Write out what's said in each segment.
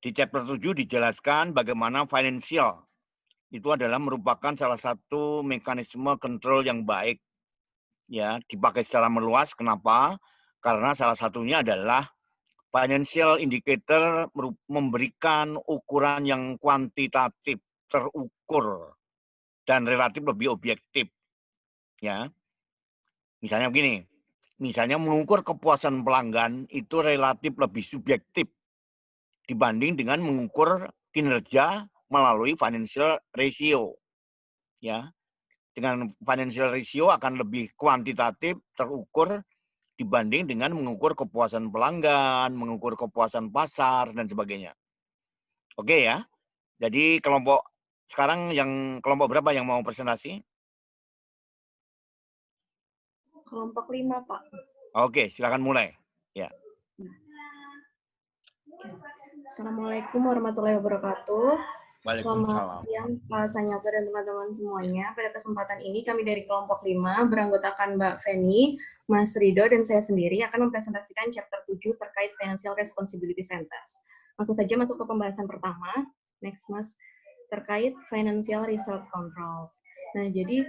Di chapter 7 dijelaskan bagaimana financial itu adalah merupakan salah satu mekanisme kontrol yang baik, ya, dipakai secara meluas. Kenapa? Karena salah satunya adalah financial indicator memberikan ukuran yang kuantitatif, terukur, dan relatif lebih objektif, ya. Misalnya begini, misalnya mengukur kepuasan pelanggan itu relatif lebih subjektif dibanding dengan mengukur kinerja melalui financial ratio, ya. Dengan financial ratio akan lebih kuantitatif, terukur dibanding dengan mengukur kepuasan pelanggan, mengukur kepuasan pasar dan sebagainya. Oke ya. Jadi sekarang kelompok berapa yang mau presentasi? Kelompok 5, Pak. Oke, silakan mulai. Ya. Assalamualaikum warahmatullahi wabarakatuh. Selamat Waalaikumsalam. siang Pak Sanyaga dan teman-teman semuanya. Pada kesempatan ini kami dari kelompok 5 beranggotakan Mbak Feni, Mas Rido, dan saya sendiri akan mempresentasikan chapter 7 terkait Financial Responsibility Centers. Langsung saja masuk ke pembahasan pertama. Next, Mas. Terkait Financial Result Control. Nah, jadi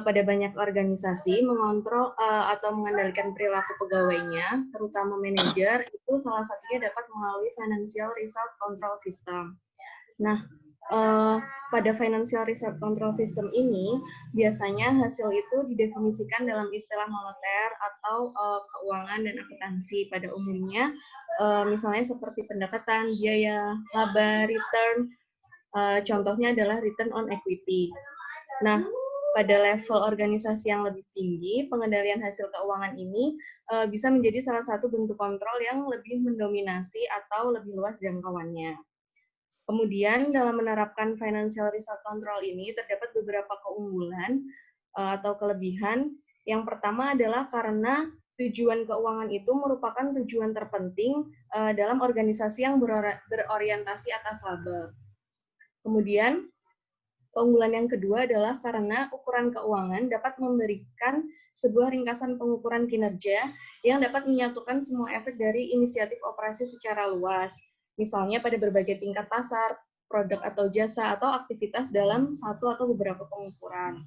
pada banyak organisasi mengontrol atau mengendalikan perilaku pegawainya, terutama manajer, itu salah satunya dapat melalui Financial Result Control System. Nah, pada Financial Result Control System ini, biasanya hasil itu didefinisikan dalam istilah moneter atau keuangan dan akuntansi. Pada umumnya, misalnya seperti pendapatan, biaya, laba, return, contohnya adalah return on equity. Nah, pada level organisasi yang lebih tinggi, pengendalian hasil keuangan ini bisa menjadi salah satu bentuk kontrol yang lebih mendominasi atau lebih luas jangkauannya. Kemudian dalam menerapkan financial result control ini terdapat beberapa keunggulan atau kelebihan. Yang pertama adalah karena tujuan keuangan itu merupakan tujuan terpenting dalam organisasi yang berorientasi atas laba. Kemudian keunggulan yang kedua adalah karena ukuran keuangan dapat memberikan sebuah ringkasan pengukuran kinerja yang dapat menyatukan semua efek dari inisiatif operasi secara luas. Misalnya pada berbagai tingkat pasar, produk atau jasa, atau aktivitas dalam satu atau beberapa pengukuran.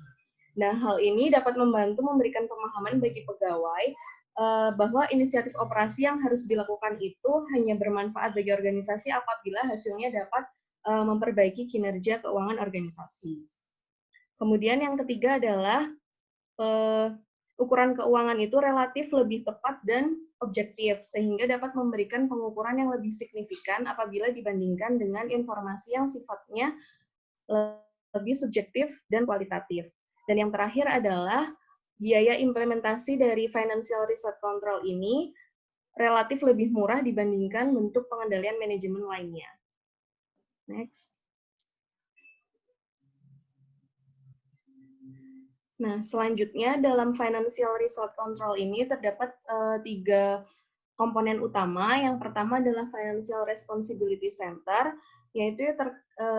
Nah, hal ini dapat membantu memberikan pemahaman bagi pegawai bahwa inisiatif operasi yang harus dilakukan itu hanya bermanfaat bagi organisasi apabila hasilnya dapat memperbaiki kinerja keuangan organisasi. Kemudian yang ketiga adalah ukuran keuangan itu relatif lebih tepat dan objektif, sehingga dapat memberikan pengukuran yang lebih signifikan apabila dibandingkan dengan informasi yang sifatnya lebih subjektif dan kualitatif. Dan yang terakhir adalah biaya implementasi dari Financial Result Control ini relatif lebih murah dibandingkan bentuk pengendalian manajemen lainnya. Next. Nah, selanjutnya dalam Financial Result Control ini terdapat 3 komponen utama. Yang pertama adalah Financial Responsibility Center, yaitu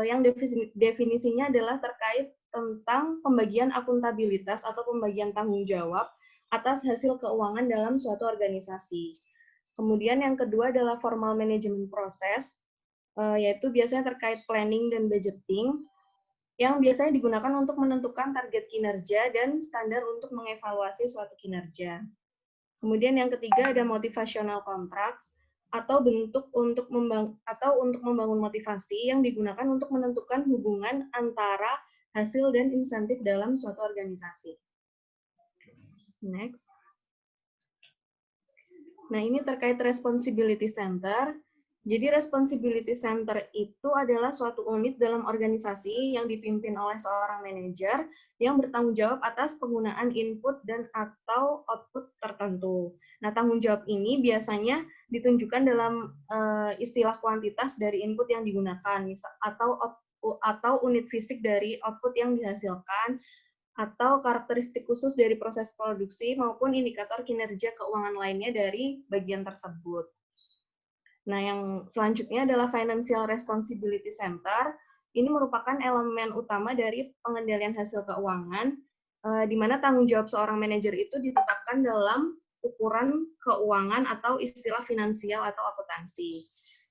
yang definisinya adalah terkait tentang pembagian akuntabilitas atau pembagian tanggung jawab atas hasil keuangan dalam suatu organisasi. Kemudian yang kedua adalah Formal Management Process, yaitu biasanya terkait planning dan budgeting, yang biasanya digunakan untuk menentukan target kinerja dan standar untuk mengevaluasi suatu kinerja. Kemudian yang ketiga ada motivational contracts atau bentuk untuk membangun motivasi yang digunakan untuk menentukan hubungan antara hasil dan insentif dalam suatu organisasi. Next. Nah, ini terkait responsibility center. Jadi responsibility center itu adalah suatu unit dalam organisasi yang dipimpin oleh seorang manajer yang bertanggung jawab atas penggunaan input dan atau output tertentu. Nah, tanggung jawab ini biasanya ditunjukkan dalam istilah kuantitas dari input yang digunakan, atau unit fisik dari output yang dihasilkan, atau karakteristik khusus dari proses produksi maupun indikator kinerja keuangan lainnya dari bagian tersebut. Nah, yang selanjutnya adalah Financial Responsibility Center. Ini merupakan elemen utama dari pengendalian hasil keuangan, di mana tanggung jawab seorang manajer itu ditetapkan dalam ukuran keuangan atau istilah finansial atau akuntansi.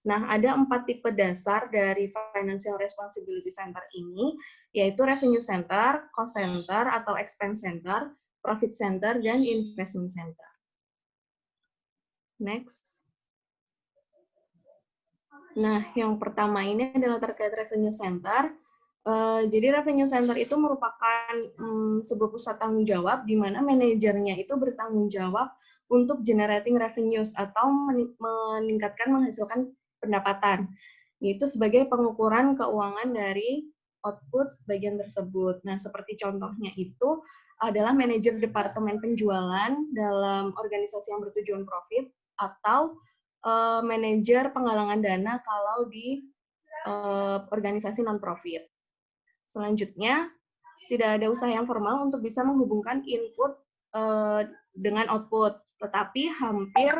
Nah, ada 4 tipe dasar dari Financial Responsibility Center ini, yaitu Revenue Center, Cost Center atau Expense Center, Profit Center, dan Investment Center. Next. Nah, yang pertama ini adalah terkait Revenue Center. Jadi Revenue Center itu merupakan sebuah pusat tanggung jawab di mana manajernya itu bertanggung jawab untuk generating revenues atau meningkatkan menghasilkan pendapatan. Itu sebagai pengukuran keuangan dari output bagian tersebut. Nah, seperti contohnya itu adalah manajer departemen penjualan dalam organisasi yang bertujuan profit atau manajer penggalangan dana kalau di organisasi non-profit. Selanjutnya, tidak ada usaha yang formal untuk bisa menghubungkan input dengan output, tetapi hampir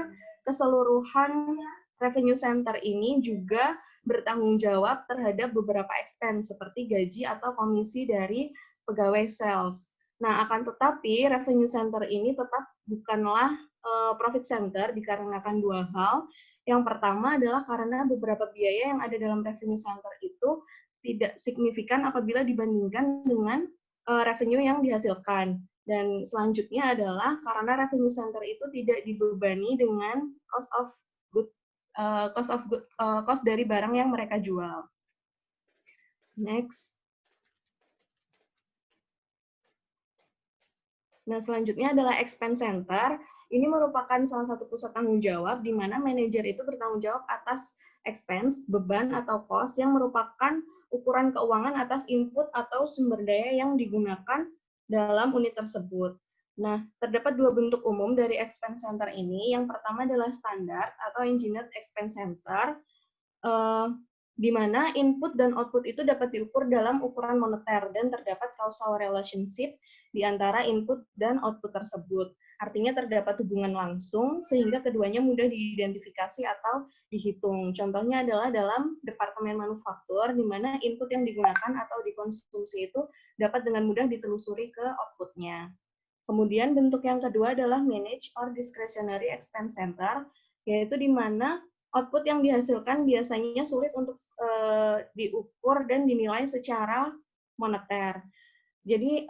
keseluruhan revenue center ini juga bertanggung jawab terhadap beberapa expense seperti gaji atau komisi dari pegawai sales. Nah, akan tetapi revenue center ini tetap bukanlah profit center dikarenakan dua hal. Yang pertama adalah karena beberapa biaya yang ada dalam revenue center itu tidak signifikan apabila dibandingkan dengan revenue yang dihasilkan. Dan selanjutnya adalah karena revenue center itu tidak dibebani dengan cost dari barang yang mereka jual. Next. Nah, selanjutnya adalah expense center. Ini merupakan salah satu pusat tanggung jawab di mana manajer itu bertanggung jawab atas expense, beban atau cost yang merupakan ukuran keuangan atas input atau sumber daya yang digunakan dalam unit tersebut. Nah, terdapat dua bentuk umum dari expense center ini. Yang pertama adalah standar atau engineered expense center, di mana input dan output itu dapat diukur dalam ukuran moneter dan terdapat causal relationship di antara input dan output tersebut. Artinya terdapat hubungan langsung sehingga keduanya mudah diidentifikasi atau dihitung. Contohnya adalah dalam departemen manufaktur, di mana input yang digunakan atau dikonsumsi itu dapat dengan mudah ditelusuri ke outputnya. Kemudian bentuk yang kedua adalah manage or discretionary expense center, yaitu di mana output yang dihasilkan biasanya sulit untuk diukur dan dinilai secara moneter. Jadi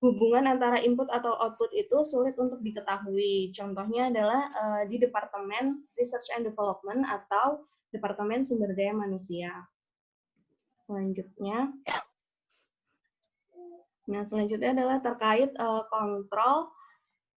hubungan antara input atau output itu sulit untuk diketahui. Contohnya adalah di Departemen Research and Development atau Departemen Sumber Daya Manusia. Selanjutnya adalah terkait kontrol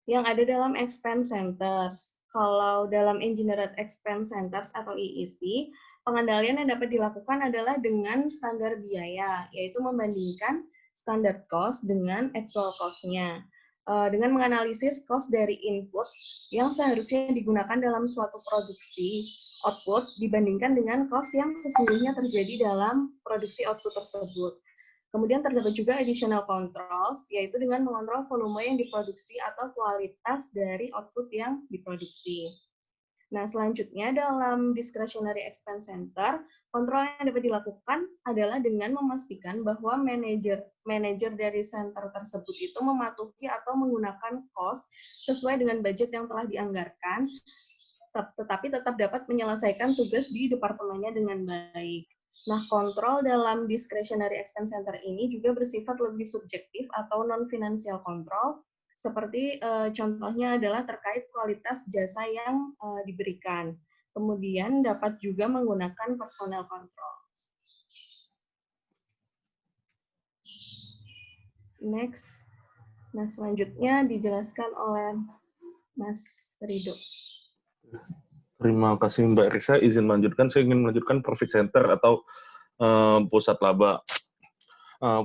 yang ada dalam expense centers. Kalau dalam Engineered Expense Centers atau EEC, pengendalian yang dapat dilakukan adalah dengan standar biaya, yaitu membandingkan standard cost dengan actual cost-nya. Dengan menganalisis cost dari input yang seharusnya digunakan dalam suatu produksi output dibandingkan dengan cost yang sesungguhnya terjadi dalam produksi output tersebut. Kemudian terdapat juga additional controls, yaitu dengan mengontrol volume yang diproduksi atau kualitas dari output yang diproduksi. Nah, selanjutnya dalam discretionary expense center, kontrol yang dapat dilakukan adalah dengan memastikan bahwa manajer dari center tersebut itu mematuhi atau menggunakan cost sesuai dengan budget yang telah dianggarkan, tetapi tetap dapat menyelesaikan tugas di departemennya dengan baik. Nah, kontrol dalam discretionary expense center ini juga bersifat lebih subjektif atau non-financial control, seperti contohnya adalah terkait kualitas jasa yang diberikan. Kemudian dapat juga menggunakan personal control. Next. Nah, selanjutnya dijelaskan oleh Mas Rido. Terima kasih Mbak Risa. Izin melanjutkan, saya ingin melanjutkan profit center atau pusat laba.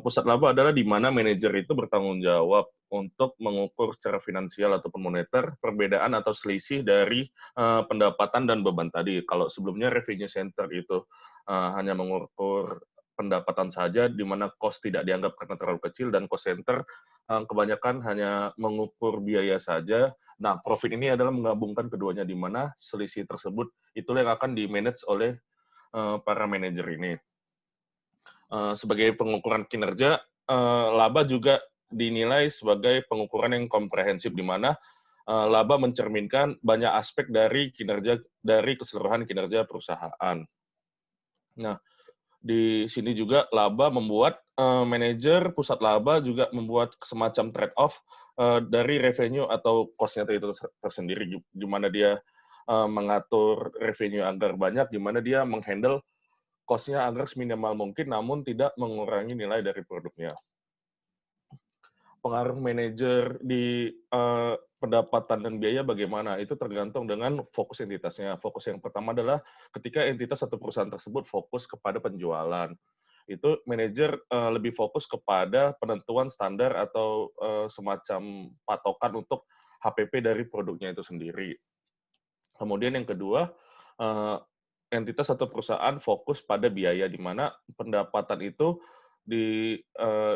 Pusat laba adalah di mana manajer itu bertanggung jawab untuk mengukur secara finansial ataupun moneter perbedaan atau selisih dari pendapatan dan beban tadi. Kalau sebelumnya revenue center itu hanya mengukur pendapatan saja, di mana cost tidak dianggap karena terlalu kecil, dan cost center kebanyakan hanya mengukur biaya saja. Nah, profit ini adalah menggabungkan keduanya, di mana selisih tersebut itulah yang akan di-manage oleh para manajer ini. Sebagai pengukuran kinerja, laba juga dinilai sebagai pengukuran yang komprehensif, di mana laba mencerminkan banyak aspek dari keseluruhan kinerja perusahaan. Nah, di sini juga laba membuat manajer pusat laba juga membuat semacam trade-off dari revenue atau cost-nya itu tersendiri, di mana dia mengatur revenue agar banyak, di mana dia menghandle cost-nya agar seminimal mungkin, namun tidak mengurangi nilai dari produknya. Pengaruh manajer di pendapatan dan biaya bagaimana? Itu tergantung dengan fokus entitasnya. Fokus yang pertama adalah ketika entitas atau perusahaan tersebut fokus kepada penjualan. Itu manajer lebih fokus kepada penentuan standar atau semacam patokan untuk HPP dari produknya itu sendiri. Kemudian yang kedua, entitas atau perusahaan fokus pada biaya, di mana pendapatan itu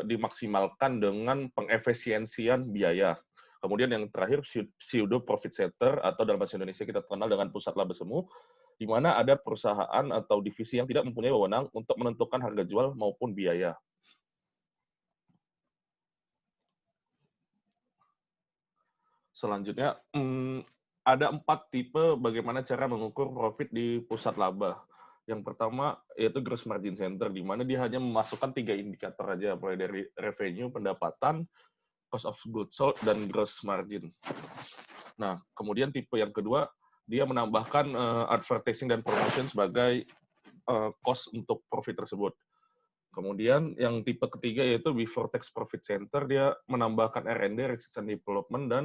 dimaksimalkan dengan pengefisiensian biaya. Kemudian yang terakhir, pseudo profit center, atau dalam bahasa Indonesia kita kenal dengan pusat laba semu, di mana ada perusahaan atau divisi yang tidak mempunyai wewenang untuk menentukan harga jual maupun biaya. Selanjutnya, ada 4 tipe bagaimana cara mengukur profit di pusat laba. Yang pertama yaitu gross margin center, di mana dia hanya memasukkan 3 indikator aja, mulai dari revenue, pendapatan, cost of goods sold, dan gross margin. Nah, kemudian tipe yang kedua, dia menambahkan advertising dan promotion sebagai cost untuk profit tersebut. Kemudian yang tipe ketiga yaitu before tax profit center, dia menambahkan R&D, research and development, dan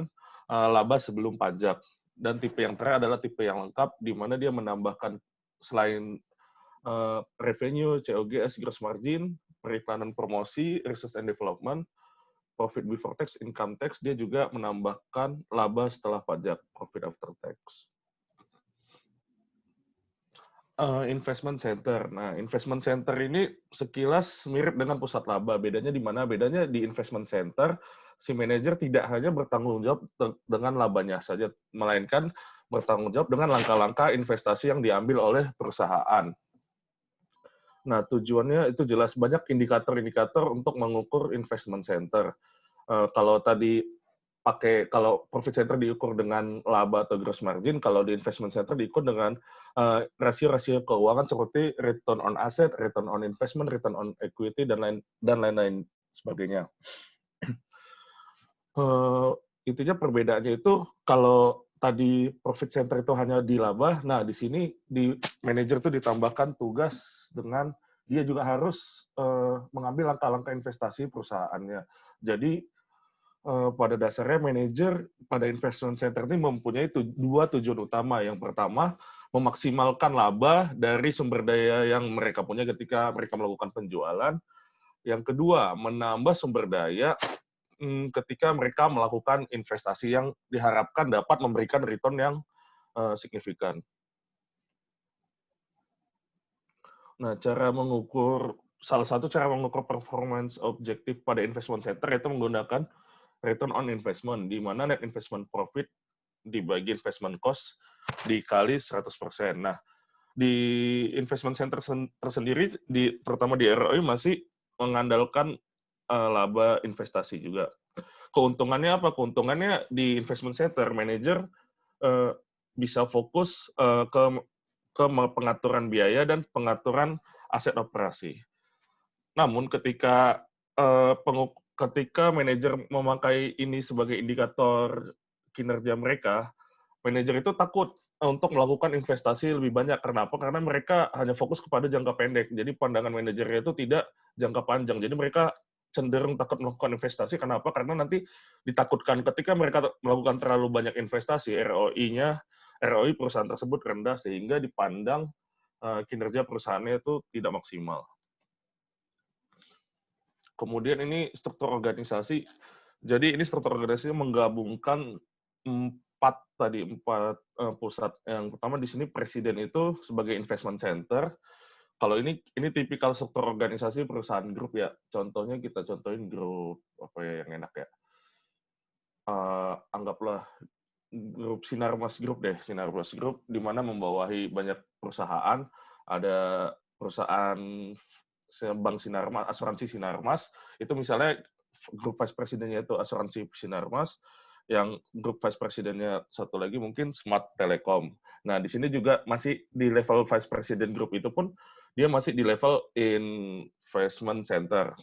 laba sebelum pajak. Dan tipe yang terakhir adalah tipe yang lengkap, di mana dia menambahkan selain revenue, COGS, gross margin, periklanan promosi, research and development, profit before tax, income tax, dia juga menambahkan laba setelah pajak, profit after tax. Investment center. Nah, investment center ini sekilas mirip dengan pusat laba. Bedanya di mana? Bedanya di investment center, si manajer tidak hanya bertanggung jawab dengan labanya saja, melainkan bertanggung jawab dengan langkah-langkah investasi yang diambil oleh perusahaan. Nah, tujuannya itu jelas, banyak indikator-indikator untuk mengukur investment center. Kalau tadi kalau profit center diukur dengan laba atau gross margin, kalau di investment center diukur dengan rasio-rasio keuangan seperti return on asset, return on investment, return on equity, dan lain-lain sebagainya. Intinya perbedaannya itu, kalau tadi profit center itu hanya di laba, nah di sini di manajer itu ditambahkan tugas dengan dia juga harus mengambil langkah-langkah investasi perusahaannya. Jadi pada dasarnya manajer pada investment center ini mempunyai 2 tujuan utama. Yang pertama, memaksimalkan laba dari sumber daya yang mereka punya ketika mereka melakukan penjualan. Yang kedua, menambah sumber daya ketika mereka melakukan investasi yang diharapkan dapat memberikan return yang signifikan. Nah, salah satu cara mengukur performance objektif pada investment center itu menggunakan return on investment, di mana net investment profit dibagi investment cost dikali 100%. Nah, di investment center tersendiri, terutama di ROI, masih mengandalkan laba investasi juga. Keuntungannya apa? Keuntungannya di investment center, manajer bisa fokus ke pengaturan biaya dan pengaturan aset operasi. Namun ketika manajer memakai ini sebagai indikator kinerja mereka, manajer itu takut untuk melakukan investasi lebih banyak. Kenapa? Karena mereka hanya fokus kepada jangka pendek. Jadi pandangan manajernya itu tidak jangka panjang. Jadi mereka cenderung takut melakukan investasi. Kenapa? Karena nanti ditakutkan ketika mereka melakukan terlalu banyak investasi, ROI perusahaan tersebut rendah, sehingga dipandang kinerja perusahaannya itu tidak maksimal. Kemudian ini struktur organisasi. Jadi ini struktur organisasi menggabungkan 4 pusat. Yang pertama di sini presiden itu sebagai investment center. Kalau ini tipikal struktur organisasi perusahaan grup ya. Contohnya kita contohin grup apa ya yang enak ya. Anggaplah grup Sinarmas Group deh, Sinarmas Group, di mana membawahi banyak perusahaan. Ada perusahaan Bank Sinarmas, asuransi Sinarmas, itu misalnya grup vice presidennya itu asuransi Sinarmas, Yang grup vice presidennya satu lagi mungkin Smart Telecom. Nah, di sini juga masih di level vice president group itu pun dia masih di level investment center.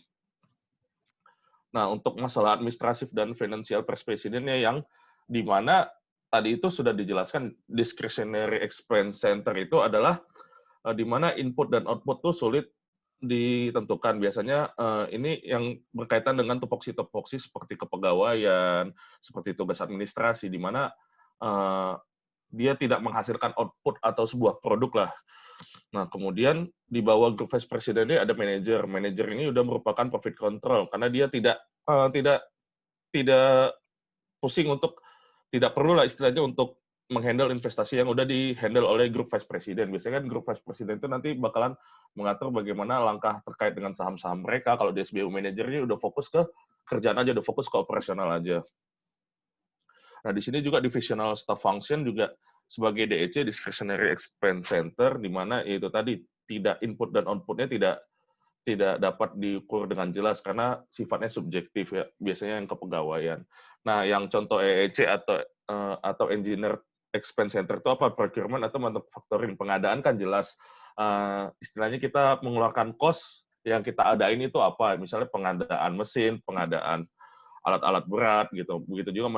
Nah, untuk masalah administratif dan financial vice presidennya yang di mana tadi itu sudah dijelaskan discretionary expense center itu adalah di mana input dan output tuh sulit ditentukan. Biasanya ini yang berkaitan dengan tupoksi-tupoksi seperti kepegawaian, seperti tugas administrasi, di mana dia tidak menghasilkan output atau sebuah produk lah. Nah, kemudian di bawah grup vice president ini ada manajer. Manajer ini sudah merupakan profit control karena dia tidak pusing untuk tidak perlu lah istilahnya untuk menghandle investasi yang udah di-handle oleh grup vice president. Biasanya kan grup vice president itu nanti bakalan mengatur bagaimana langkah terkait dengan saham-saham mereka. Kalau di SBU manajernya udah fokus ke kerjaan aja, udah fokus ke operasional aja. Nah, di sini juga divisional staff function juga sebagai DEC, discretionary expense center, di mana itu tadi tidak input dan outputnya tidak dapat diukur dengan jelas karena sifatnya subjektif ya, biasanya yang kepegawaian. Nah, yang contoh EEC atau engineer expense center itu apa? Procurement atau manufacturing. Pengadaan kan jelas. Istilahnya kita mengeluarkan cost yang kita adain itu apa? Misalnya pengadaan mesin, pengadaan alat-alat berat gitu. Begitu juga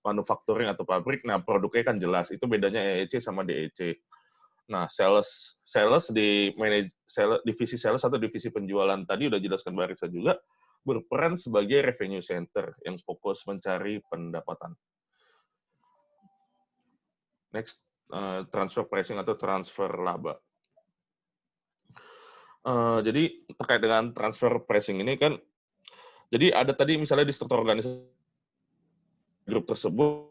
manufacturing atau pabrik. Nah, produknya kan jelas. Itu bedanya EEC sama DEC. Nah, sales di divisi sales atau divisi penjualan tadi udah jelaskan Mbak Risa juga berperan sebagai revenue center yang fokus mencari pendapatan. Next, transfer pricing atau transfer laba. Jadi terkait dengan transfer pricing ini kan, jadi ada tadi misalnya di struktur organisasi grup tersebut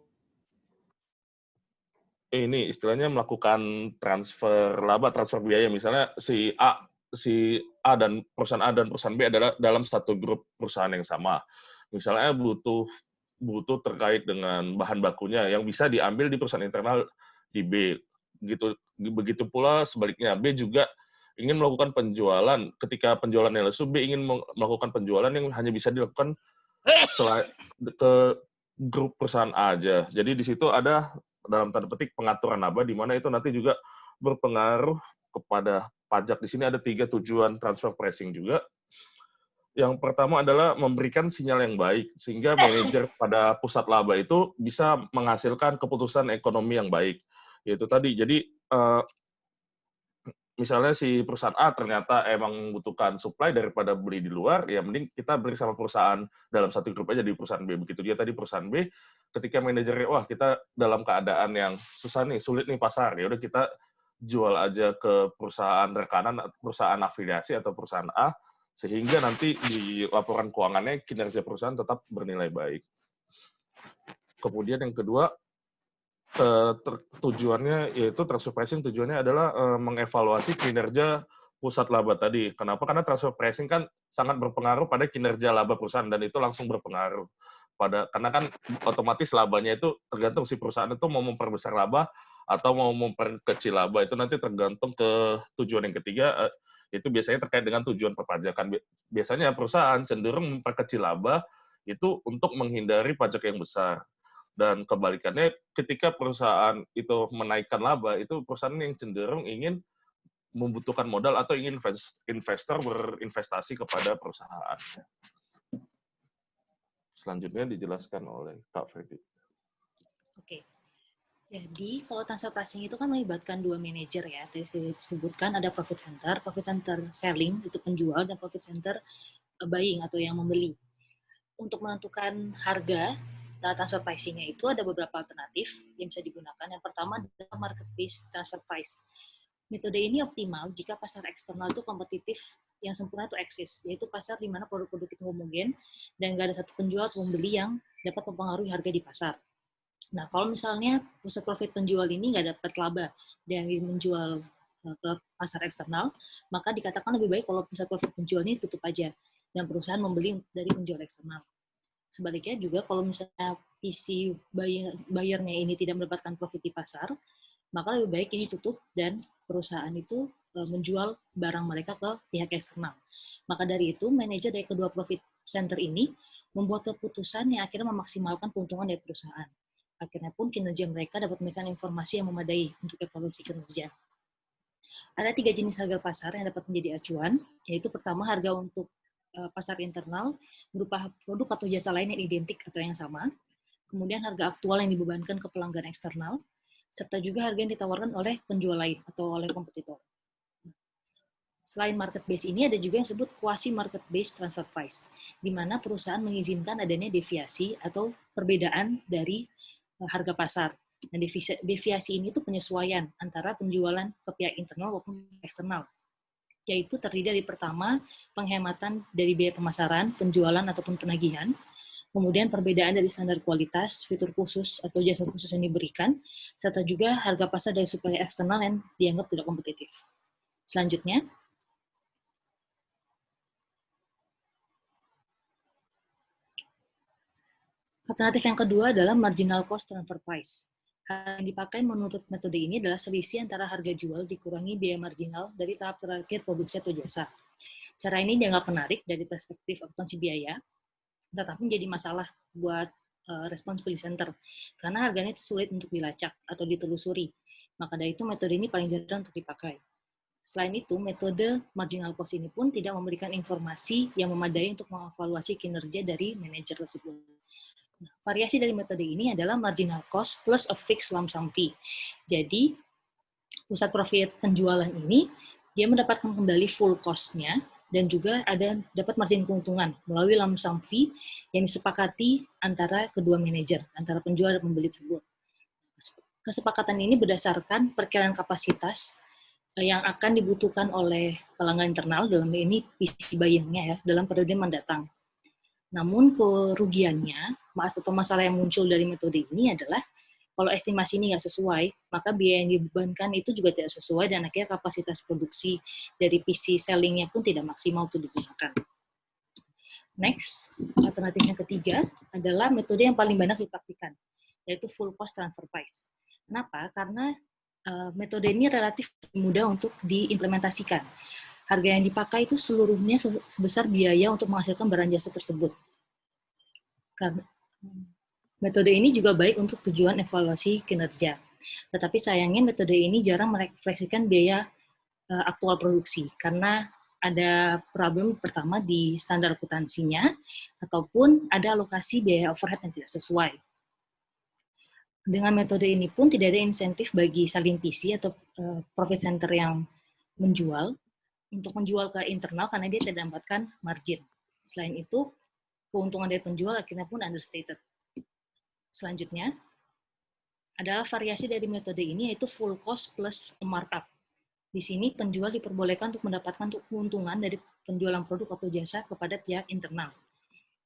ini istilahnya melakukan transfer laba, transfer biaya. Misalnya si A dan perusahaan A dan perusahaan B adalah dalam satu grup perusahaan yang sama. Misalnya butuh terkait dengan bahan bakunya yang bisa diambil di perusahaan internal di B. Begitu pula sebaliknya, B juga ingin melakukan penjualan. Ketika penjualannya lesu, B ingin melakukan penjualan yang hanya bisa dilakukan ke grup perusahaan A aja. Jadi di situ ada dalam tanda petik pengaturan laba, di mana itu nanti juga berpengaruh kepada pajak. Di sini ada 3 tujuan transfer pricing juga. Yang pertama adalah memberikan sinyal yang baik, sehingga manajer pada pusat laba itu bisa menghasilkan keputusan ekonomi yang baik. Yaitu tadi, jadi misalnya si perusahaan A ternyata emang membutuhkan supply daripada beli di luar, ya mending kita beli sama perusahaan dalam satu grup aja di perusahaan B. Begitu dia tadi perusahaan B, ketika manajernya, wah kita dalam keadaan yang susah nih, sulit nih pasar, ya udah kita jual aja ke perusahaan rekanan, perusahaan afiliasi atau perusahaan A, sehingga nanti di laporan keuangannya kinerja perusahaan tetap bernilai baik. Kemudian yang kedua, tujuannya yaitu transfer pricing tujuannya adalah mengevaluasi kinerja pusat laba tadi. Kenapa? Karena transfer pricing kan sangat berpengaruh pada kinerja laba perusahaan dan itu langsung berpengaruh karena kan otomatis labanya itu tergantung si perusahaan itu mau memperbesar laba atau mau memperkecil laba, itu nanti tergantung ke tujuan yang ketiga, itu biasanya terkait dengan tujuan perpajakan. Biasanya perusahaan cenderung memperkecil laba itu untuk menghindari pajak yang besar. Dan kebalikannya, ketika perusahaan itu menaikkan laba, itu perusahaan yang cenderung ingin membutuhkan modal atau ingin investor berinvestasi kepada perusahaan. Selanjutnya dijelaskan oleh Kak Freddy. Oke. Jadi, kalau transfer pricing itu kan melibatkan 2 manajer ya. Tadi disebutkan ada profit center selling, itu penjual, dan profit center buying atau yang membeli. Untuk menentukan harga transfer pricing-nya itu ada beberapa alternatif yang bisa digunakan. Yang pertama adalah market-based transfer price. Metode ini optimal jika pasar eksternal itu kompetitif, yang sempurna itu eksis, yaitu pasar di mana produk-produk itu homogen dan nggak ada satu penjual atau pembeli yang dapat mempengaruhi harga di pasar. Nah, kalau misalnya pusat profit penjual ini nggak dapat laba dan menjual ke pasar eksternal, maka dikatakan lebih baik kalau pusat profit penjual ini tutup aja dan perusahaan membeli dari penjual eksternal. Sebaliknya juga kalau misalnya PC buyer-nya ini tidak mendapatkan profit di pasar, maka lebih baik ini tutup dan perusahaan itu menjual barang mereka ke pihak eksternal. Maka dari itu, manajer dari kedua profit center ini membuat keputusan yang akhirnya memaksimalkan keuntungan dari perusahaan. Akhirnya pun kinerja mereka dapat memberikan informasi yang memadai untuk evaluasi kinerja. Ada 3 jenis harga pasar yang dapat menjadi acuan, yaitu pertama harga untuk pasar internal berupa produk atau jasa lain yang identik atau yang sama, kemudian harga aktual yang dibebankan ke pelanggan eksternal, serta juga harga yang ditawarkan oleh penjual lain atau oleh kompetitor. Selain market base ini, ada juga yang disebut quasi market base transfer price, di mana perusahaan mengizinkan adanya deviasi atau perbedaan dari harga pasar. Dan deviasi ini tuh penyesuaian antara penjualan ke pihak internal maupun eksternal, yaitu terdiri dari pertama, penghematan dari biaya pemasaran, penjualan ataupun penagihan, kemudian perbedaan dari standar kualitas, fitur khusus atau jasa khusus yang diberikan, serta juga harga pasar dari supplier eksternal yang dianggap tidak kompetitif. Selanjutnya, alternatif yang kedua adalah marginal cost transfer price. Hal yang dipakai menurut metode ini adalah selisih antara harga jual dikurangi biaya marginal dari tahap terakhir produksi atau jasa. Cara ini dianggap menarik dari perspektif akuntansi biaya, tetapi menjadi masalah buat responsibility center, karena harganya itu sulit untuk dilacak atau ditelusuri. Maka dari itu metode ini paling jarang untuk dipakai. Selain itu, metode marginal cost ini pun tidak memberikan informasi yang memadai untuk mengevaluasi kinerja dari manajer tersebut. Nah, variasi dari metode ini adalah marginal cost plus a fixed lump sum fee. Jadi, pusat profit penjualan ini, dia mendapatkan kembali full cost-nya, dan juga ada dapat margin keuntungan melalui lump sum fee yang disepakati antara kedua manajer, antara penjual dan pembeli tersebut. Kesepakatan ini berdasarkan perkiraan kapasitas yang akan dibutuhkan oleh pelanggan internal, dalam ini PC buying-nya ya, dalam periode mendatang. Namun kerugiannya, atau masalah yang muncul dari metode ini adalah kalau estimasi ini nggak sesuai, maka biaya yang dibebankan itu juga tidak sesuai dan akhirnya kapasitas produksi dari PC selling-nya pun tidak maksimal untuk digunakan. Next, alternatif yang ketiga adalah metode yang paling banyak dipraktikkan, yaitu full cost transfer price. Kenapa? Karena metode ini relatif mudah untuk diimplementasikan. Harga yang dipakai itu seluruhnya sebesar biaya untuk menghasilkan barang jasa tersebut. Karena metode ini juga baik untuk tujuan evaluasi kinerja. Tetapi sayangnya metode ini jarang merefleksikan biaya aktual produksi karena ada problem pertama di standar akuntansinya ataupun ada alokasi biaya overhead yang tidak sesuai. Dengan metode ini pun tidak ada insentif bagi salin PC atau profit center yang menjual untuk menjual ke internal karena dia tidak mendapatkan margin. Selain itu, keuntungan dari penjual akhirnya pun understated. Selanjutnya, adalah variasi dari metode ini yaitu full cost plus markup. Di sini penjual diperbolehkan untuk mendapatkan keuntungan dari penjualan produk atau jasa kepada pihak internal.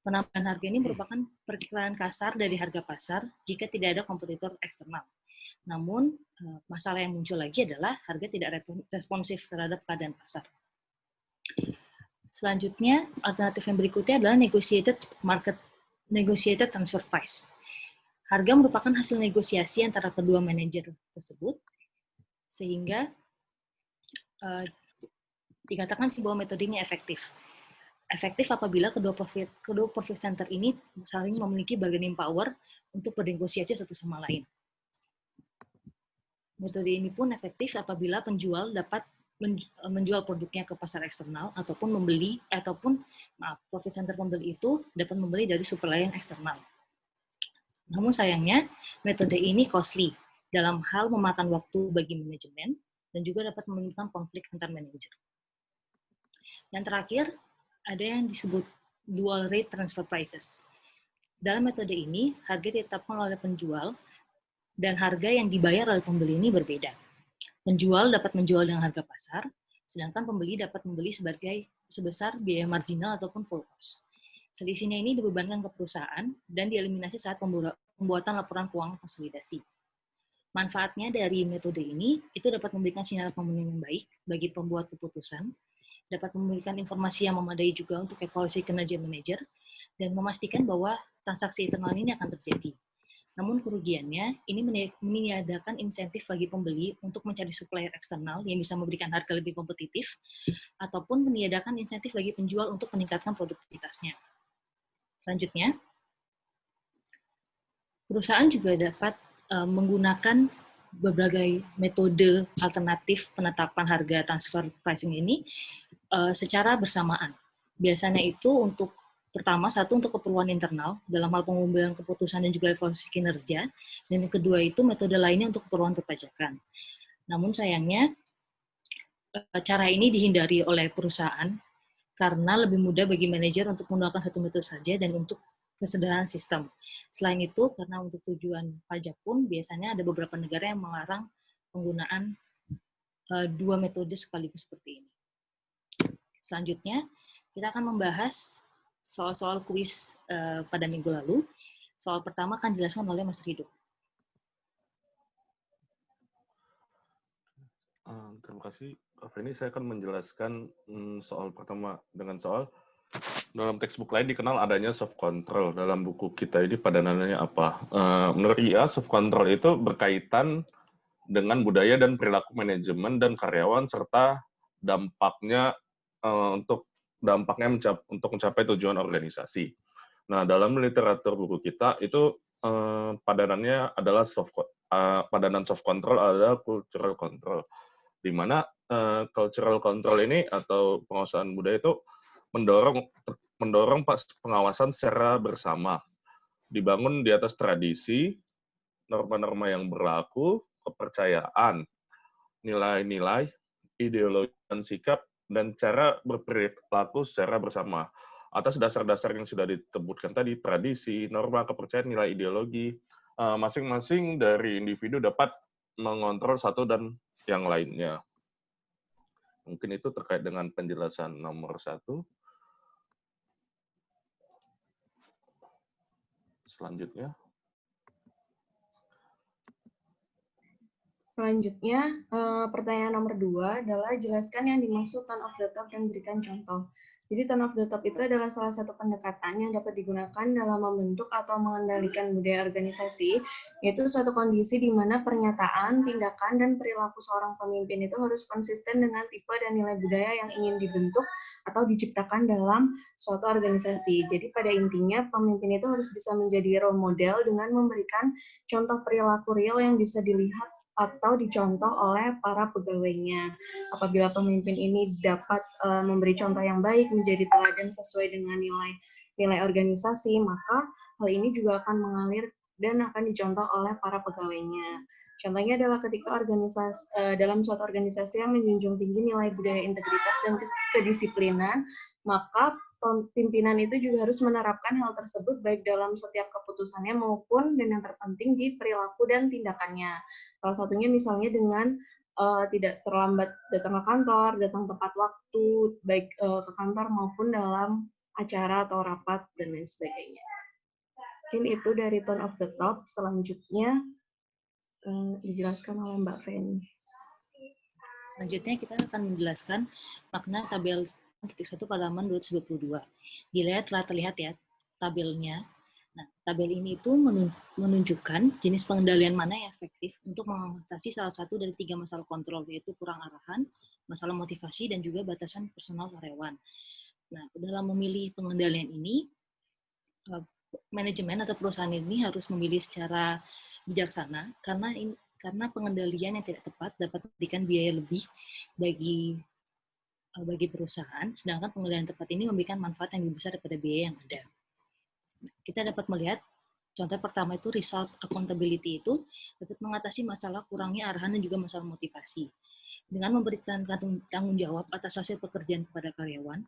Penambahan harga ini merupakan perkiraan kasar dari harga pasar jika tidak ada kompetitor eksternal. Namun, masalah yang muncul lagi adalah harga tidak responsif terhadap keadaan pasar. Selanjutnya, alternatif yang berikutnya adalah negotiated transfer price. Harga merupakan hasil negosiasi antara kedua manajer tersebut, sehingga dikatakan sih bahwa metode ini efektif. Efektif apabila kedua profit center ini saling memiliki bargaining power untuk bernegosiasi satu sama lain. Metode ini pun efektif apabila penjual dapat menjual produknya ke pasar eksternal ataupun profit center pembeli itu dapat membeli dari supplier eksternal. Namun sayangnya metode ini costly dalam hal memakan waktu bagi manajemen dan juga dapat menimbulkan konflik antar manajer. Yang terakhir ada yang disebut dual rate transfer prices. Dalam metode ini harga ditetapkan oleh penjual dan harga yang dibayar oleh pembeli ini berbeda. Penjual dapat menjual dengan harga pasar, sedangkan pembeli dapat membeli sebesar biaya marginal ataupun full cost. Selisihnya ini dibebankan ke perusahaan dan dieliminasi saat pembuatan laporan keuangan konsolidasi. Manfaatnya dari metode ini itu dapat memberikan sinyal pemilihan yang baik bagi pembuat keputusan, dapat memberikan informasi yang memadai juga untuk evaluasi kinerja manajer, dan memastikan bahwa transaksi internal ini akan terjadi. Namun kerugiannya, ini meniadakan insentif bagi pembeli untuk mencari supplier eksternal yang bisa memberikan harga lebih kompetitif, ataupun meniadakan insentif bagi penjual untuk meningkatkan produktivitasnya. Selanjutnya, perusahaan juga dapat menggunakan berbagai metode alternatif penetapan harga transfer pricing ini secara bersamaan. Biasanya itu untuk satu untuk keperluan internal dalam hal pengambilan keputusan dan juga evaluasi kinerja, dan yang kedua itu metode lainnya untuk keperluan perpajakan. Namun sayangnya cara ini dihindari oleh perusahaan karena lebih mudah bagi manajer untuk menggunakan satu metode saja dan untuk kesederhanaan sistem. Selain itu, karena untuk tujuan pajak pun biasanya ada beberapa negara yang melarang penggunaan dua metode sekaligus seperti ini. Selanjutnya, kita akan membahas soal-soal kuis pada minggu lalu. Soal pertama akan dijelaskan oleh Mas Rido. Terima kasih, Kak Feni. Saya akan menjelaskan soal pertama dengan soal dalam textbook lain dikenal adanya soft control. Dalam buku kita ini padanannya apa? Menurut IA, soft control itu berkaitan dengan budaya dan perilaku manajemen dan karyawan serta dampaknya untuk mencapai tujuan organisasi. Nah, dalam literatur buku kita itu padanannya adalah padanan soft control adalah cultural control, di mana cultural control ini atau penguasaan budaya itu mendorong pengawasan secara bersama, dibangun di atas tradisi, norma-norma yang berlaku, kepercayaan, nilai-nilai, ideologi dan sikap, dan cara berperilaku secara bersama. Atas dasar-dasar yang sudah disebutkan tadi, tradisi, norma, kepercayaan, nilai, ideologi, masing-masing dari individu dapat mengontrol satu dan yang lainnya. Mungkin itu terkait dengan penjelasan nomor 1. Selanjutnya, pertanyaan nomor 2 adalah jelaskan yang dimaksud tone of the top dan berikan contoh. Jadi tone of the top itu adalah salah satu pendekatan yang dapat digunakan dalam membentuk atau mengendalikan budaya organisasi, yaitu suatu kondisi di mana pernyataan, tindakan, dan perilaku seorang pemimpin itu harus konsisten dengan tipe dan nilai budaya yang ingin dibentuk atau diciptakan dalam suatu organisasi. Jadi pada intinya pemimpin itu harus bisa menjadi role model dengan memberikan contoh perilaku real yang bisa dilihat atau dicontoh oleh para pegawainya. Apabila pemimpin ini dapat memberi contoh yang baik, menjadi teladan sesuai dengan nilai organisasi, maka hal ini juga akan mengalir dan akan dicontoh oleh para pegawainya. Contohnya adalah ketika dalam suatu organisasi yang menjunjung tinggi nilai budaya integritas dan kedisiplinan, maka pimpinan itu juga harus menerapkan hal tersebut baik dalam setiap keputusannya maupun dan yang terpenting di perilaku dan tindakannya. Salah satunya misalnya dengan tidak terlambat datang ke kantor, datang tepat waktu, baik ke kantor maupun dalam acara atau rapat dan lain sebagainya. Mungkin itu dari tone of the top. Selanjutnya dijelaskan oleh Mbak Feni. Selanjutnya kita akan menjelaskan makna tabel titik 1 pada halaman 222. Telah terlihat ya tabelnya. Nah, tabel ini itu menunjukkan jenis pengendalian mana yang efektif untuk mengatasi salah satu dari 3 masalah kontrol, yaitu kurang arahan, masalah motivasi, dan juga batasan personal karyawan. Nah, dalam memilih pengendalian ini, manajemen atau perusahaan ini harus memilih secara bijaksana karena pengendalian yang tidak tepat dapat memberikan biaya lebih bagi perusahaan, sedangkan pengendalian tepat ini memberikan manfaat yang lebih besar daripada biaya yang ada. Kita dapat melihat contoh pertama itu result accountability itu dapat mengatasi masalah kurangnya arahan dan juga masalah motivasi. Dengan memberikan tanggung jawab atas hasil pekerjaan kepada karyawan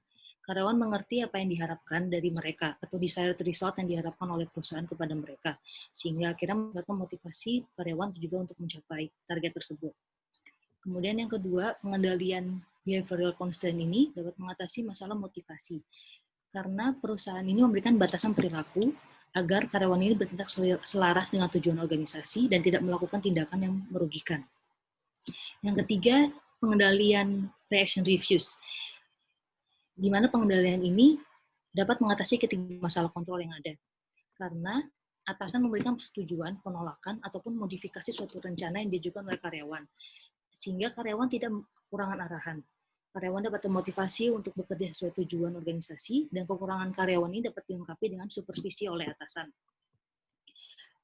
mengerti apa yang diharapkan dari mereka atau desired result yang diharapkan oleh perusahaan kepada mereka, sehingga akhirnya mendapatkan motivasi karyawan juga untuk mencapai target tersebut. Kemudian yang kedua, pengendalian behavioral constraint ini dapat mengatasi masalah motivasi. Karena perusahaan ini memberikan batasan perilaku agar karyawan ini bertindak selaras dengan tujuan organisasi dan tidak melakukan tindakan yang merugikan. Yang ketiga, pengendalian reaction reviews, di mana pengendalian ini dapat mengatasi ketiga masalah kontrol yang ada. Karena atasan memberikan persetujuan, penolakan, ataupun modifikasi suatu rencana yang diajukan oleh karyawan, sehingga karyawan tidak kekurangan arahan. Karyawan dapat termotivasi untuk bekerja sesuai tujuan organisasi, dan kekurangan karyawan ini dapat dilengkapi dengan supervisi oleh atasan.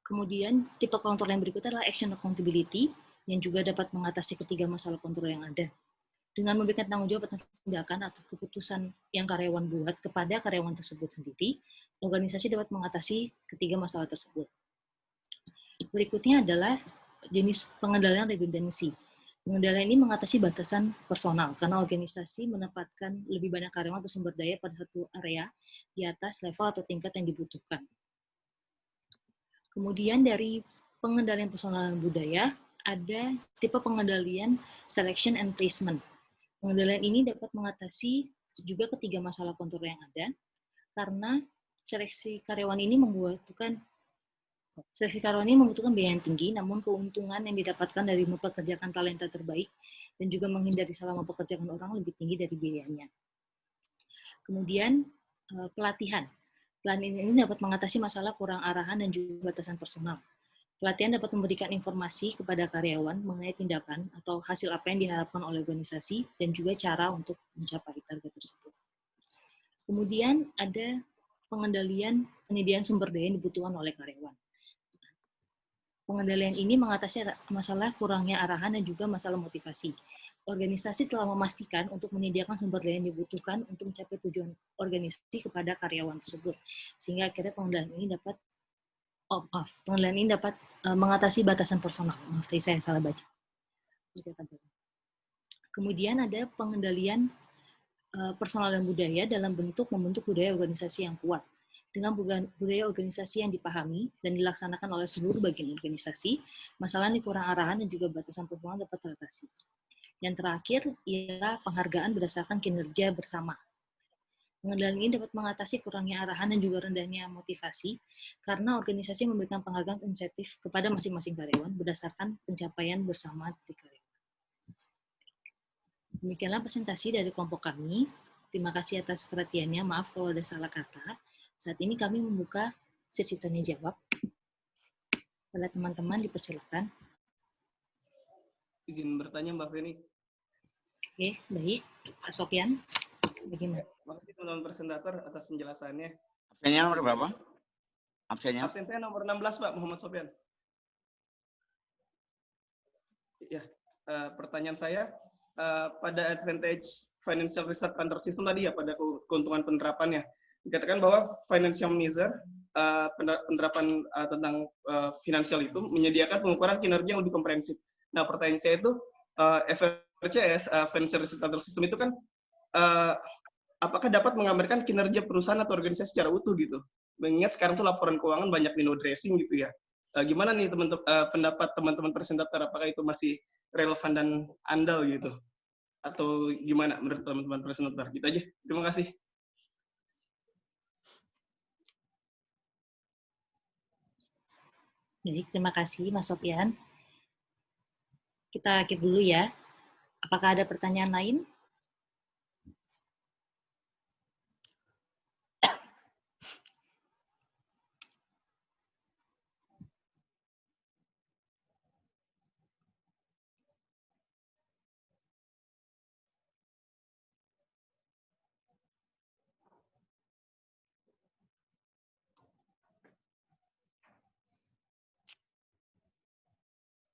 Kemudian, tipe kontrol yang berikutnya adalah action accountability, yang juga dapat mengatasi ketiga masalah kontrol yang ada. Dengan memberikan tanggung jawab atas tindakan atau keputusan yang karyawan buat kepada karyawan tersebut sendiri, organisasi dapat mengatasi ketiga masalah tersebut. Berikutnya adalah jenis pengendalian redundancy. Pengendalian ini mengatasi batasan personal, karena organisasi menempatkan lebih banyak karyawan atau sumber daya pada satu area di atas level atau tingkat yang dibutuhkan. Kemudian dari pengendalian personal dan budaya, ada tipe pengendalian selection and placement. Pengendalian ini dapat mengatasi juga ketiga masalah kontrol yang ada, karena seleksi karyawan ini membutuhkan biaya yang tinggi, namun keuntungan yang didapatkan dari mempekerjakan talenta terbaik dan juga menghindari salah mempekerjakan orang lebih tinggi dari biayanya. Kemudian pelatihan. Pelatihan ini dapat mengatasi masalah kurang arahan dan juga batasan personal. Pelatihan dapat memberikan informasi kepada karyawan mengenai tindakan atau hasil apa yang diharapkan oleh organisasi dan juga cara untuk mencapai target tersebut. Kemudian ada pengendalian penyediaan sumber daya yang dibutuhkan oleh karyawan. Pengendalian ini mengatasi masalah kurangnya arahan dan juga masalah motivasi. Organisasi telah memastikan untuk menyediakan sumber daya yang dibutuhkan untuk mencapai tujuan organisasi kepada karyawan tersebut. Sehingga akhirnya pengendalian ini dapat mengatasi batasan personal. Maaf, tadi saya salah baca. Kemudian ada pengendalian personal dan budaya dalam bentuk membentuk budaya organisasi yang kuat. Dengan budaya organisasi yang dipahami dan dilaksanakan oleh seluruh bagian organisasi, masalah kurang arahan dan juga batasan personal dapat teratasi. Yang terakhir ialah penghargaan berdasarkan kinerja bersama. Pengendalian ini dapat mengatasi kurangnya arahan dan juga rendahnya motivasi, karena organisasi memberikan penghargaan insentif kepada masing-masing karyawan berdasarkan pencapaian bersama dari karyawan. Demikianlah presentasi dari kelompok kami. Terima kasih atas perhatiannya. Maaf kalau ada salah kata. Saat ini kami membuka sesi tanya jawab. Pada teman-teman dipersilakan. Izin bertanya Mbak Feni. Oke, baik. Pak Sopyan, bagaimana? Terima kasih teman-teman presentator atas penjelasannya. Absennya nomor berapa? Absennya? Absen saya nomor 16, Pak, Muhammad Sopyan. Ya, pertanyaan saya, pada advantage financial research control system tadi ya, pada keuntungan penerapannya, dikatakan bahwa financial measure, penerapan tentang finansial itu menyediakan pengukuran kinerja yang lebih komprehensif. Nah, pertanyaan saya itu, FRCS, financial research control system itu kan, apakah dapat menggambarkan kinerja perusahaan atau organisasi secara utuh gitu? Mengingat sekarang tuh laporan keuangan banyak window dressing gitu ya. Gimana nih pendapat teman-teman presentator, apakah itu masih relevan dan andal gitu? Atau gimana menurut teman-teman presentator? Gitu aja. Terima kasih. Baik, terima kasih Mas Sopyan. Kita keep dulu ya. Apakah ada pertanyaan lain?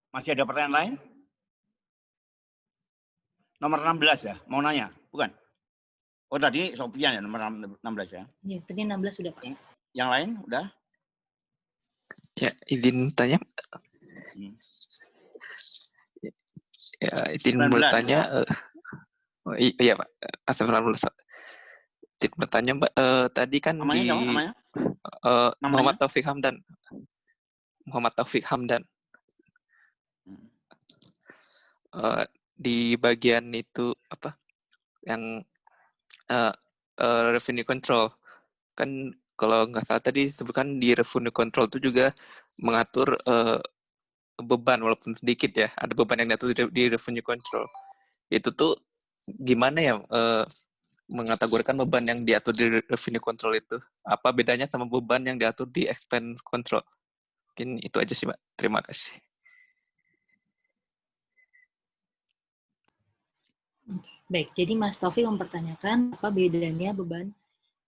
Masih ada pertanyaan lain? Nomor 16 ya, mau nanya? Bukan? Oh tadi Sofian ya, nomor 16 ya? Ya, tadi 16 sudah Pak. Yang lain udah? Ya, izin tanya. Ya, izin 19. bertanya. Iya Pak, Astagfirullah. Izin bertanya Mbak, tadi kan namanya siapa namanya? Muhammad Taufik Hamdan. Muhammad Taufik Hamdan. Di bagian itu apa? Yang revenue control. Kan kalau nggak salah tadi sebutkan di revenue control itu juga mengatur beban walaupun sedikit ya. Ada beban yang diatur di revenue control. Itu tuh gimana ya mengategorikan beban yang diatur di revenue control itu? Apa bedanya sama beban yang diatur di expense control? Mungkin itu aja sih, Mbak. Terima kasih. Baik, jadi Mas Taufik mempertanyakan apa bedanya beban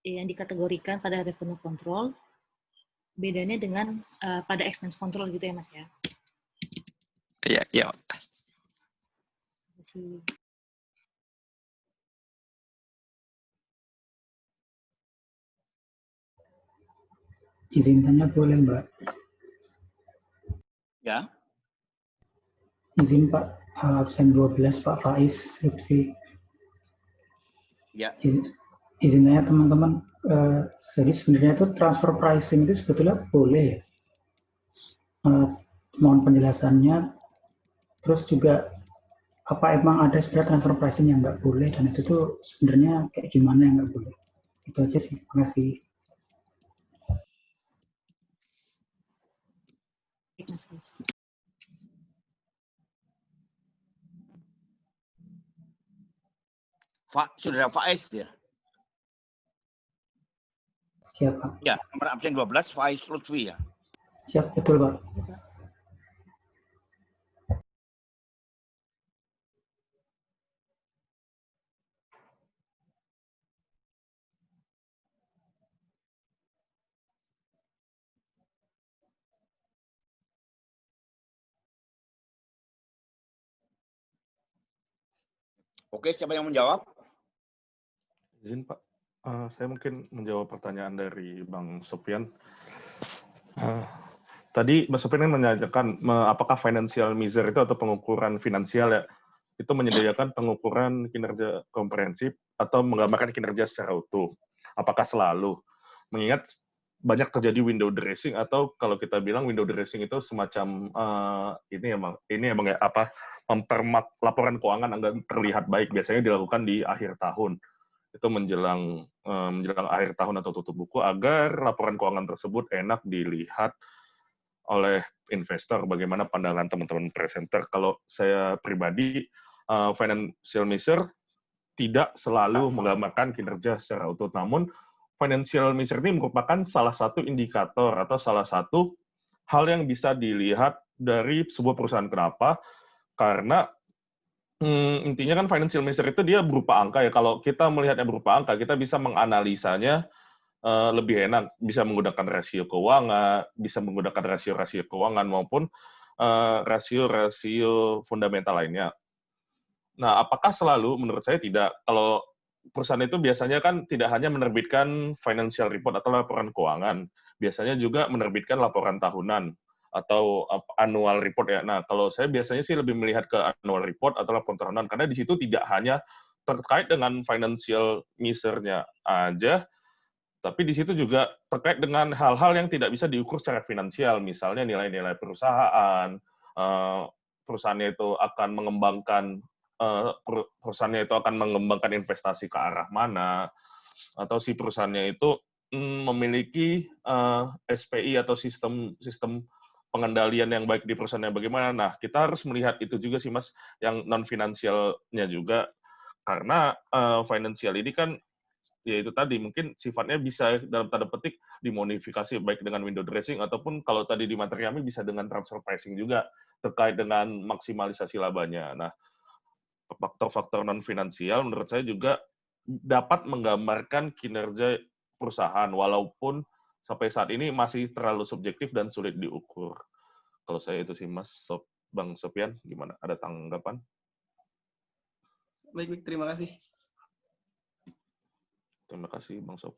yang dikategorikan pada revenue control, bedanya dengan pada expense control gitu ya Mas ya? Iya, iya. Terima kasih. Izin tanya boleh Mbak? Ya. Izin Pak, absen 12 Pak Faiz Lutfi. Ya. Izin tanya teman-teman, jadi sebenarnya itu transfer pricing itu sebetulnya boleh ya? Mohon penjelasannya. Terus juga apa emang ada sebenarnya transfer pricing yang nggak boleh dan itu tuh sebenarnya kayak gimana yang nggak boleh? Itu aja sih. Terima kasih. Baik, Mas Faiz. Saudara Faiz ya? Siap Pak. Ya, nomor absen 12 Faiz Lutfi ya. Siap, betul Pak. Ya, Pak. Oke, siapa yang menjawab? Izin Pak, saya mungkin menjawab pertanyaan dari Bang Sofian. Tadi Bang Sofian kan menanyakan apakah financial measure itu atau pengukuran finansial ya, itu menyediakan pengukuran kinerja komprehensif atau menggambarkan kinerja secara utuh. Apakah selalu? Mengingat banyak terjadi window dressing atau kalau kita bilang window dressing itu semacam ini emang ya mempermak laporan keuangan agar terlihat baik, biasanya dilakukan di akhir tahun. Itu menjelang akhir tahun atau tutup buku agar laporan keuangan tersebut enak dilihat oleh investor. Bagaimana pandangan teman-teman presenter? Kalau saya pribadi, financial measure tidak selalu menggambarkan kinerja secara utuh. Namun, financial measure ini merupakan salah satu indikator atau salah satu hal yang bisa dilihat dari sebuah perusahaan. Kenapa? Karena intinya kan financial measure itu dia berupa angka ya. Kalau kita melihatnya berupa angka, kita bisa menganalisanya lebih enak. Bisa menggunakan rasio keuangan, bisa menggunakan rasio-rasio keuangan maupun rasio-rasio fundamental lainnya. Nah, apakah selalu? Menurut saya tidak. Kalau perusahaan itu biasanya kan tidak hanya menerbitkan financial report atau laporan keuangan, biasanya juga menerbitkan laporan tahunan atau annual report ya. Nah, kalau saya biasanya sih lebih melihat ke annual report atau laporan tahunan, karena di situ tidak hanya terkait dengan financial measure-nya aja, tapi di situ juga terkait dengan hal-hal yang tidak bisa diukur secara finansial, misalnya nilai-nilai perusahaan, perusahaannya itu akan mengembangkan perusahaannya itu akan mengembangkan investasi ke arah mana, atau si perusahaannya itu memiliki SPI atau sistem pengendalian yang baik di perusahaannya bagaimana. Nah, kita harus melihat itu juga sih, Mas, yang non-finansialnya juga. Karena financial ini kan, ya itu tadi, mungkin sifatnya bisa dalam tanda petik dimodifikasi baik dengan window dressing, ataupun kalau tadi di materi kami bisa dengan transfer pricing juga, terkait dengan maksimalisasi labanya. Nah, faktor-faktor non-finansial menurut saya juga dapat menggambarkan kinerja perusahaan, walaupun sampai saat ini masih terlalu subjektif dan sulit diukur. Kalau saya itu sih, Mas. Bang Sofian, gimana? Ada tanggapan? Baik, terima kasih. Terima kasih, Bang Sob.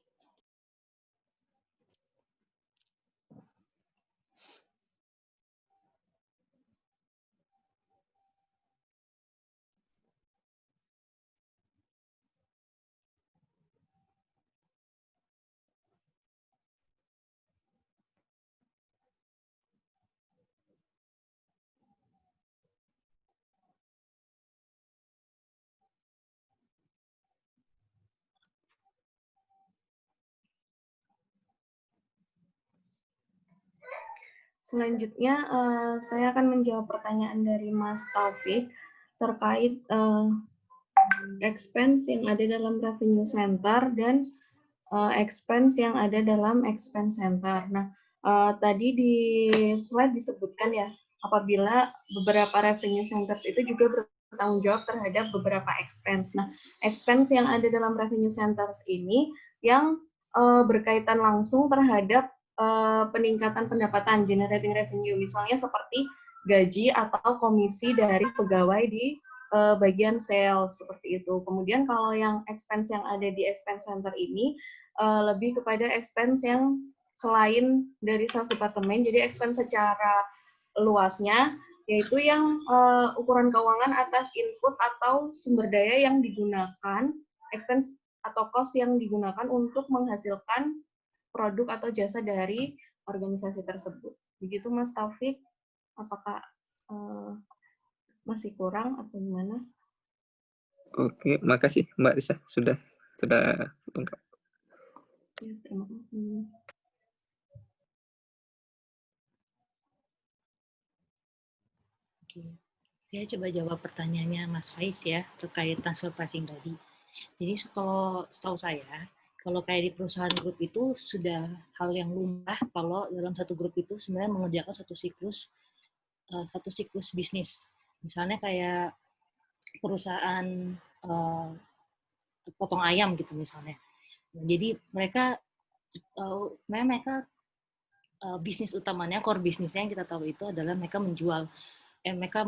Selanjutnya, saya akan menjawab pertanyaan dari Mas Taufik terkait expense yang ada dalam revenue center dan expense yang ada dalam expense center. Nah, tadi di slide disebutkan ya, apabila beberapa revenue centers itu juga bertanggung jawab terhadap beberapa expense. Nah, expense yang ada dalam revenue centers ini yang berkaitan langsung terhadap peningkatan pendapatan, generating revenue, misalnya seperti gaji atau komisi dari pegawai di bagian sales, seperti itu. Kemudian kalau yang expense yang ada di expense center ini lebih kepada expense yang selain dari sales department, jadi expense secara luasnya, yaitu yang ukuran keuangan atas input atau sumber daya yang digunakan, expense atau cost yang digunakan untuk menghasilkan produk atau jasa dari organisasi tersebut. Begitu Mas Taufik, apakah masih kurang atau gimana? Oke, makasih Mbak Risa sudah lengkap. Ya, terima kasih. Oke. Saya coba jawab pertanyaannya Mas Faiz ya, terkait transfer pricing tadi. Jadi kalau setahu saya, kalau kayak di perusahaan grup itu sudah hal yang lumrah kalau dalam satu grup itu sebenarnya mengerjakan satu siklus bisnis. Misalnya kayak perusahaan potong ayam gitu misalnya. Jadi mereka bisnis utamanya, core bisnisnya yang kita tahu itu adalah mereka menjual, mereka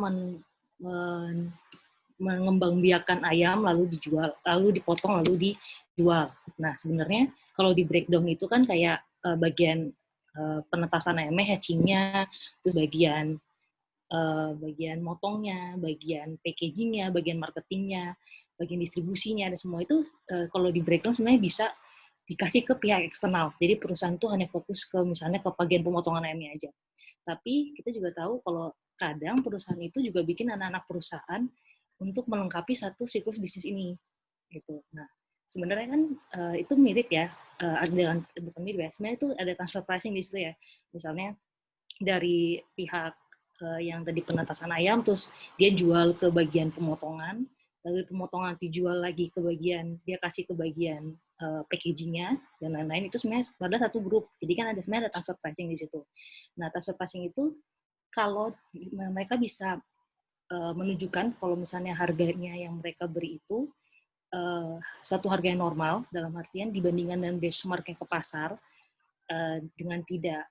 mengembangbiakan ayam lalu dijual, lalu dipotong lalu dijual. Nah sebenarnya kalau di breakdown itu kan kayak bagian penetasan ayamnya, hatchingnya, terus bagian motongnya, bagian packagingnya, bagian marketingnya, bagian distribusinya, dan semua itu kalau di breakdown sebenarnya bisa dikasih ke pihak eksternal. Jadi perusahaan itu hanya fokus ke misalnya ke bagian pemotongan ayamnya aja. Tapi kita juga tahu kalau kadang perusahaan itu juga bikin anak-anak perusahaan untuk melengkapi satu siklus bisnis ini. Gitu. Nah, sebenarnya kan itu mirip ya, bukan mirip ya, sebenarnya itu ada transfer pricing di situ ya. Misalnya dari pihak yang tadi penetasan ayam, terus dia jual ke bagian pemotongan, lalu pemotongan dijual lagi ke bagian, dia kasih ke bagian packagingnya dan lain-lain, itu sebenarnya pada satu grup. Jadi kan sebenarnya ada transfer pricing di situ. Nah, transfer pricing itu kalau mereka bisa menunjukkan kalau misalnya harganya yang mereka beri itu suatu harga yang normal, dalam artian dibandingkan dengan benchmark-nya ke pasar dengan tidak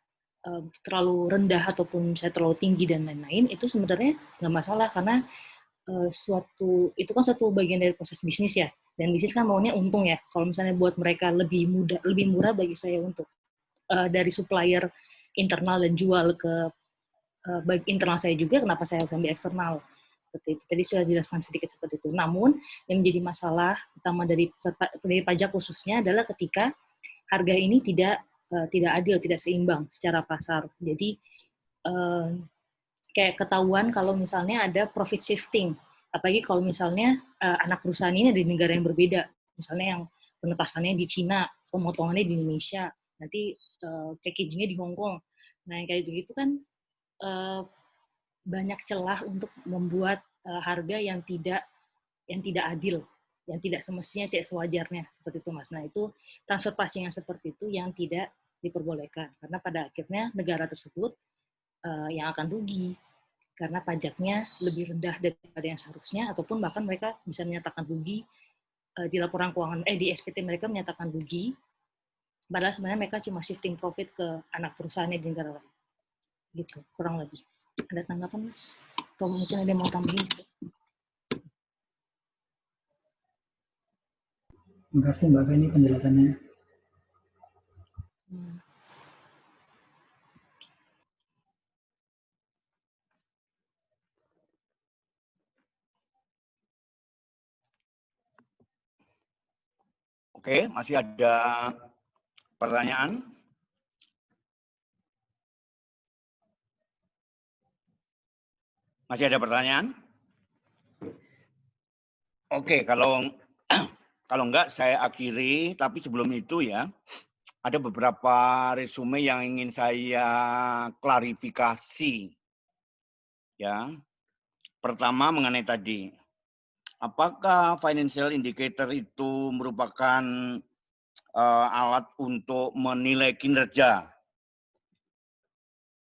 terlalu rendah ataupun misalnya terlalu tinggi dan lain-lain, itu sebenarnya nggak masalah karena itu kan suatu bagian dari proses bisnis ya, dan bisnis kan maunya untung ya. Kalau misalnya buat mereka lebih murah bagi saya untuk dari supplier internal dan jual ke internal saya juga, kenapa saya ambil eksternal? Seperti itu. Tadi sudah dijelaskan sedikit seperti itu. Namun yang menjadi masalah utama dari pajak khususnya adalah ketika harga ini tidak adil, tidak seimbang secara pasar. Jadi kayak ketahuan kalau misalnya ada profit shifting, apalagi kalau misalnya anak perusahaan ini ada di negara yang berbeda, misalnya yang penetasannya di Cina, pemotongannya di Indonesia, nanti packagingnya di Hong Kong. Nah yang kayak gitu kan banyak celah untuk membuat harga yang tidak adil, yang tidak semestinya, tidak sewajarnya, seperti itu Mas. Nah itu transfer pricing yang seperti itu yang tidak diperbolehkan, karena pada akhirnya negara tersebut yang akan rugi karena pajaknya lebih rendah daripada yang seharusnya, ataupun bahkan mereka bisa menyatakan rugi di laporan keuangan di SPT mereka menyatakan rugi, padahal sebenarnya mereka cuma shifting profit ke anak perusahaannya di negara lain. Gitu, kurang lebih. Ada tanggapan Mas? Atau mungkin ada yang mau tambahin juga? Terima kasih Mbak Feni penjelasannya. Oke, masih ada pertanyaan? Masih ada pertanyaan? Oke, kalau enggak saya akhiri, tapi sebelum itu ya, ada beberapa resume yang ingin saya klarifikasi. Ya. Pertama mengenai tadi, apakah financial indicator itu merupakan alat untuk menilai kinerja?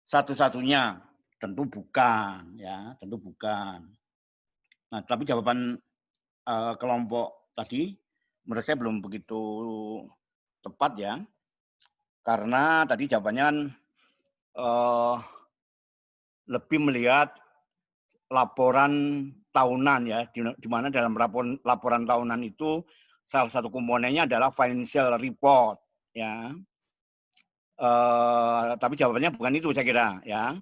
Satu-satunya tentu bukan, ya, tentu bukan. Nah, tapi jawaban kelompok tadi menurut saya belum begitu tepat ya, karena tadi jawabannya kan lebih melihat laporan tahunan ya, di mana dalam laporan tahunan itu salah satu komponennya adalah financial report ya. Tapi jawabannya bukan itu saya kira ya.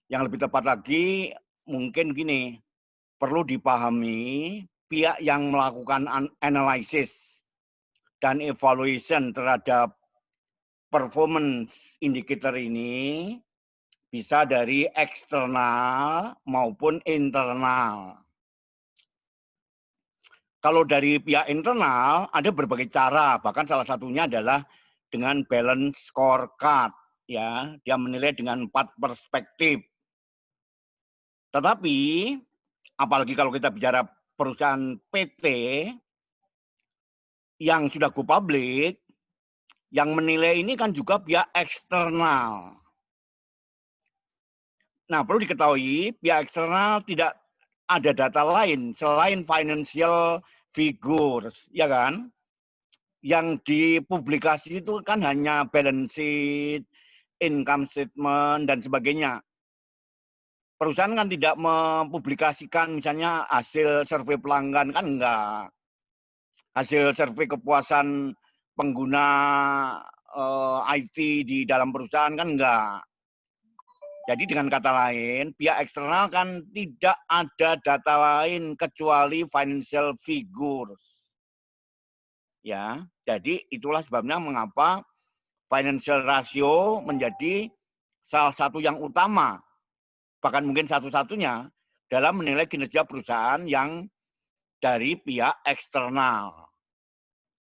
Yang lebih tepat lagi mungkin gini, perlu dipahami pihak yang melakukan analisis dan evaluation terhadap performance indicator ini bisa dari eksternal maupun internal. Kalau dari pihak internal ada berbagai cara, bahkan salah satunya adalah dengan balance scorecard ya, dia menilai dengan 4 perspektif. Tetapi apalagi kalau kita bicara perusahaan PT yang sudah go public, yang menilai ini kan juga pihak eksternal. Nah, perlu diketahui pihak eksternal tidak ada data lain selain financial figures, ya kan? Yang dipublikasi itu kan hanya balance sheet, income statement, dan sebagainya. Perusahaan kan tidak mempublikasikan misalnya hasil survei pelanggan, kan enggak. Hasil survei kepuasan pengguna IT di dalam perusahaan kan enggak. Jadi dengan kata lain, pihak eksternal kan tidak ada data lain kecuali financial figures. Ya, jadi itulah sebabnya mengapa financial ratio menjadi salah satu yang utama, bahkan mungkin satu-satunya dalam menilai kinerja perusahaan yang dari pihak eksternal.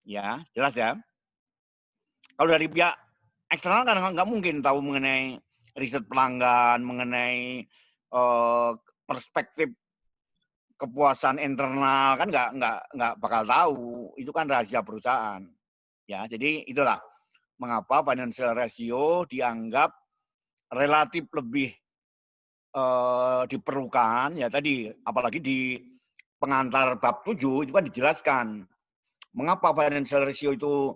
Ya, jelas ya. Kalau dari pihak eksternal kan nggak mungkin tahu mengenai riset pelanggan, mengenai perspektif kepuasan internal, kan nggak bakal tahu. Itu kan rahasia perusahaan. Ya, jadi itulah mengapa financial ratio dianggap relatif lebih diperlukan. Ya tadi, apalagi di pengantar bab 7 itu kan dijelaskan mengapa financial ratio itu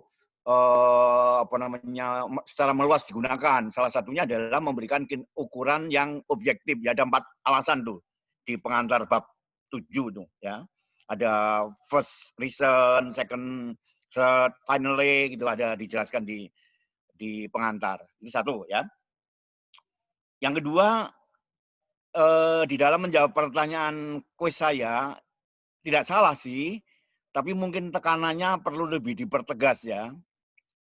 secara meluas digunakan. Salah satunya adalah memberikan ukuran yang objektif. Ya, ada 4 alasan tuh di pengantar bab 7 tuh ya. Ada first reason, second, third, finally gitu ada dijelaskan di pengantar. Itu satu ya. Yang kedua, di dalam menjawab pertanyaan kuis saya tidak salah sih, tapi mungkin tekanannya perlu lebih dipertegas ya.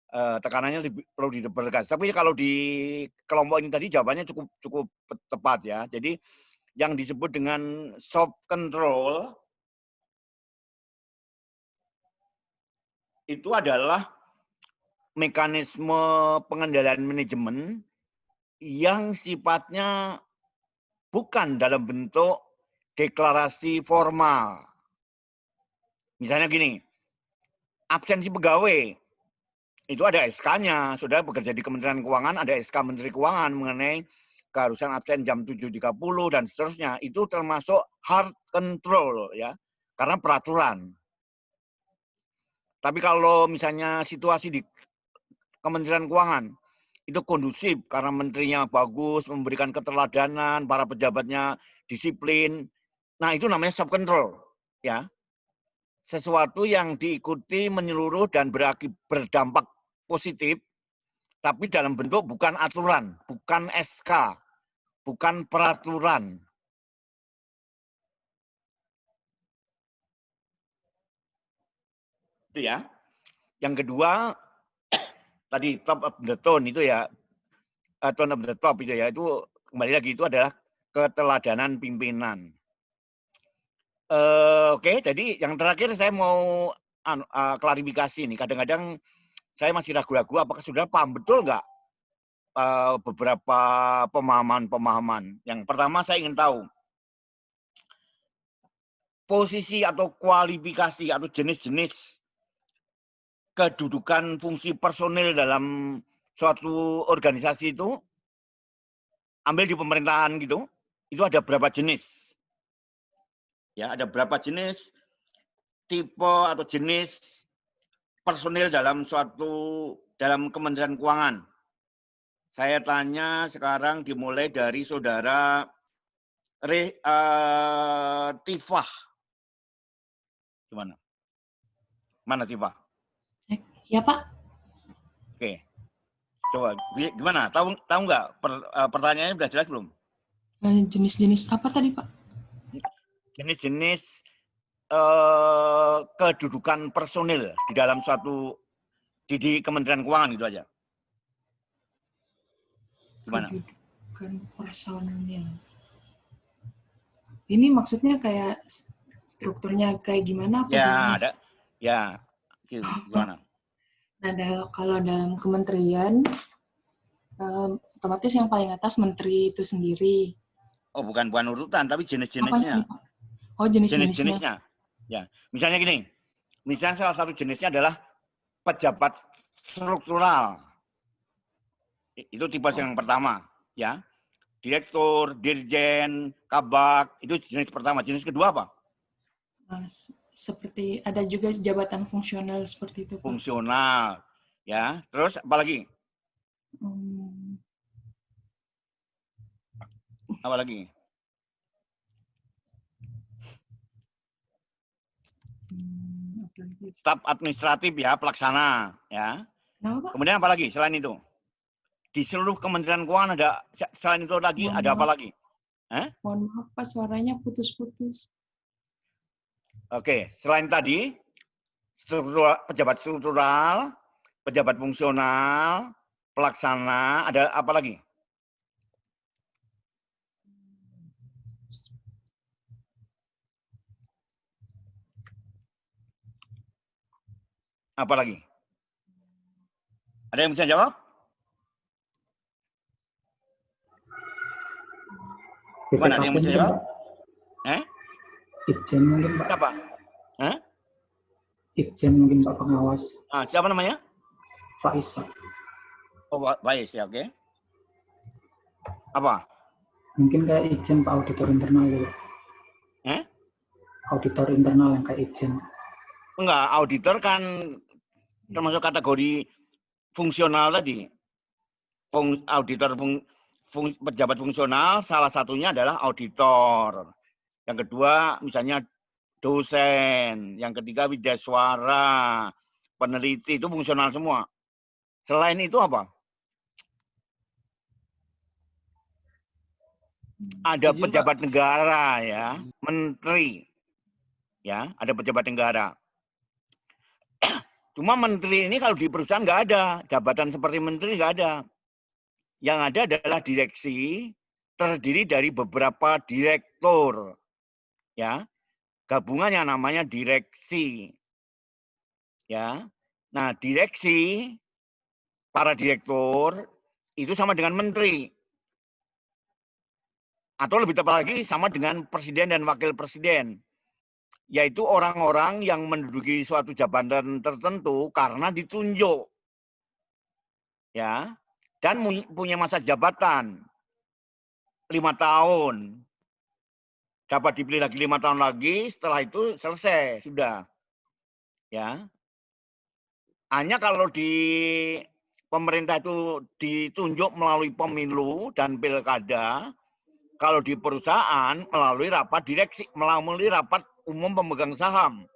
Tekanannya perlu dipertegas. Tapi kalau di kelompok ini tadi jawabannya cukup tepat ya. Jadi yang disebut dengan soft control itu adalah mekanisme pengendalian manajemen yang sifatnya bukan dalam bentuk deklarasi formal. Misalnya gini, absensi pegawai itu ada SK-nya, saudara bekerja di Kementerian Keuangan, ada SK Menteri Keuangan mengenai keharusan absen jam 7.30 dan seterusnya. Itu termasuk hard control ya, karena peraturan. Tapi kalau misalnya situasi di Kementerian Keuangan itu kondusif karena menterinya bagus, memberikan keteladanan, para pejabatnya disiplin. Nah, itu namanya soft control ya. Sesuatu yang diikuti menyeluruh dan berdampak positif, tapi dalam bentuk bukan aturan, bukan SK, bukan peraturan. Itu ya. Yang kedua, tadi top of the tone itu ya, tone of the top itu ya, itu kembali lagi itu adalah keteladanan pimpinan. Oke, jadi yang terakhir saya mau klarifikasi nih. Kadang-kadang saya masih ragu-ragu apakah sudah paham betul nggak beberapa pemahaman-pemahaman. Yang pertama saya ingin tahu posisi atau kualifikasi atau jenis-jenis kedudukan fungsi personil dalam suatu organisasi itu, ambil di pemerintahan gitu, itu ada berapa jenis? Ya, ada berapa jenis tipe atau jenis personil dalam Kementerian Keuangan. Saya tanya sekarang dimulai dari saudara Tifah. Gimana? Mana Tifah? Ya Pak. Oke. Coba gimana? Tahu nggak pertanyaannya sudah jelas belum? Jenis-jenis apa tadi Pak? Jenis-jenis kedudukan personil di dalam di Kementerian Keuangan gitu aja. Gimana? Kedudukan personil. Ini maksudnya kayak strukturnya kayak gimana? Apa ya, gimana? ada. Ya, gimana? Nah, kalau dalam kementerian, otomatis yang paling atas menteri itu sendiri. Oh, bukan urutan, tapi jenis-jenisnya. Oh, jenis-jenisnya. Ya, misalnya gini. Misalnya salah satu jenisnya adalah pejabat struktural. Itu tipe yang pertama, ya. Direktur, dirjen, kabak, itu jenis pertama. Jenis kedua apa? Seperti ada juga jabatan fungsional seperti itu, Pak. Fungsional, ya. Terus apa lagi? Apa lagi? Staf administratif ya, pelaksana, ya. Kenapa, Pak? Kemudian apa lagi selain itu? Di seluruh Kementerian Keuangan ada selain itu lagi ada apa lagi? Mohon maaf Pak, suaranya putus-putus. Oke, selain tadi pejabat struktural, pejabat fungsional, pelaksana, ada apa lagi? Apa lagi? Ada yang bisa jawab? Gimana? Ada yang bisa jawab? Itjen mungkin Pak. Siapa? Itjen mungkin Pak pengawas. Siapa namanya? Faiz Pak. Oh, Faiz ya, oke. Apa? Mungkin kayak Itjen Pak, auditor internal gitu. Auditor internal yang kayak Itjen. Enggak, auditor kan termasuk kategori fungsional tadi. Pejabat fungsional salah satunya adalah auditor. Yang kedua misalnya dosen, yang ketiga widyaswara, peneliti, itu fungsional semua. Selain itu apa? Ada pejabat negara ya, menteri. Ya, ada pejabat negara. Cuma menteri ini kalau di perusahaan nggak ada, jabatan seperti menteri nggak ada. Yang ada adalah direksi, terdiri dari beberapa direktur. Ya, gabungan yang namanya direksi. Ya, nah direksi, para direktur itu sama dengan menteri. Atau lebih tepat lagi sama dengan presiden dan wakil presiden. Yaitu orang-orang yang menduduki suatu jabatan tertentu karena ditunjuk. Ya, dan punya masa jabatan 5 tahun. Dapat dipilih lagi 5 tahun lagi, setelah itu selesai, sudah. Ya. Hanya kalau di pemerintah itu ditunjuk melalui pemilu dan pilkada, kalau di perusahaan melalui rapat direksi, melalui rapat umum pemegang saham.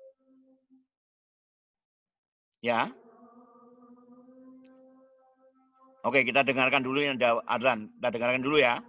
Ya. Oke, kita dengarkan dulu yang ada Adlan. Kita dengarkan dulu ya.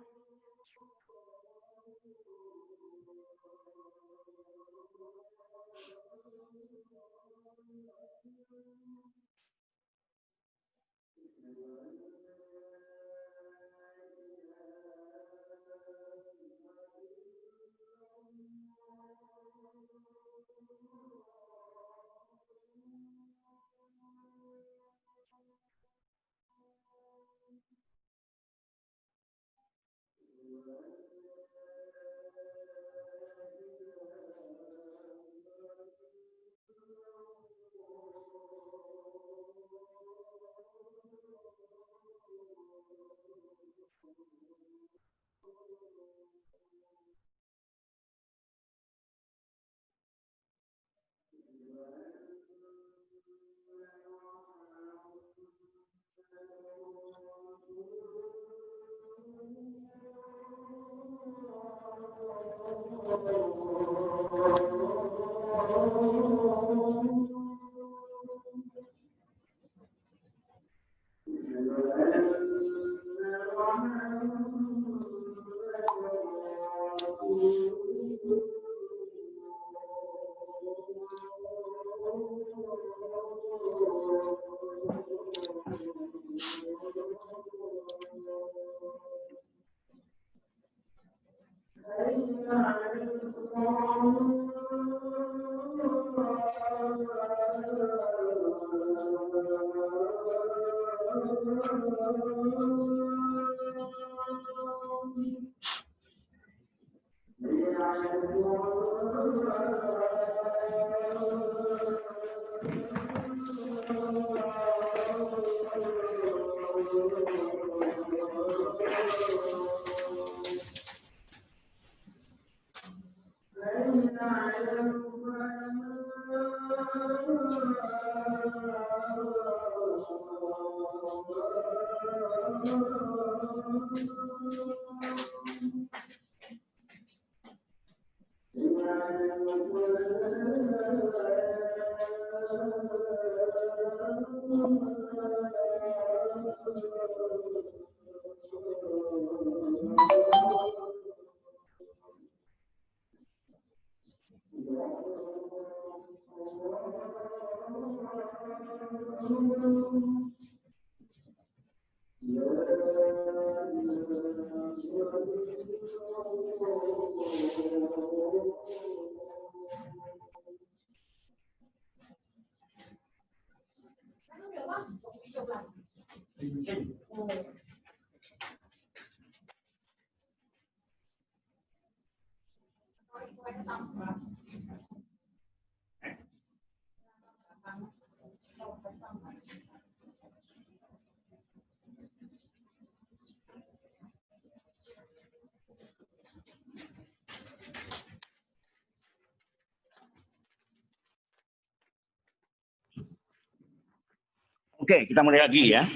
Oke, kita mulai lagi ya.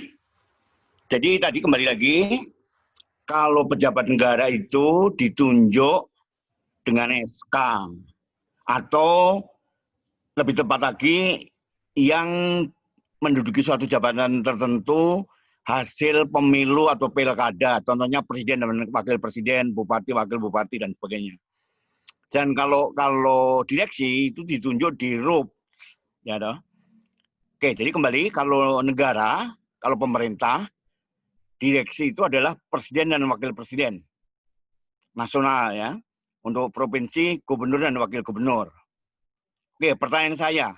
Jadi tadi kembali lagi, kalau pejabat negara itu ditunjuk dengan SK atau lebih tepat lagi yang menduduki suatu jabatan tertentu hasil pemilu atau pilkada, contohnya presiden dan wakil presiden, bupati, wakil bupati dan sebagainya. Dan kalau direksi itu ditunjuk di RUP, ya toh. Oke, jadi kembali kalau negara, kalau pemerintah, direksi itu adalah presiden dan wakil presiden nasional ya, untuk provinsi, gubernur dan wakil gubernur. Oke, pertanyaan saya,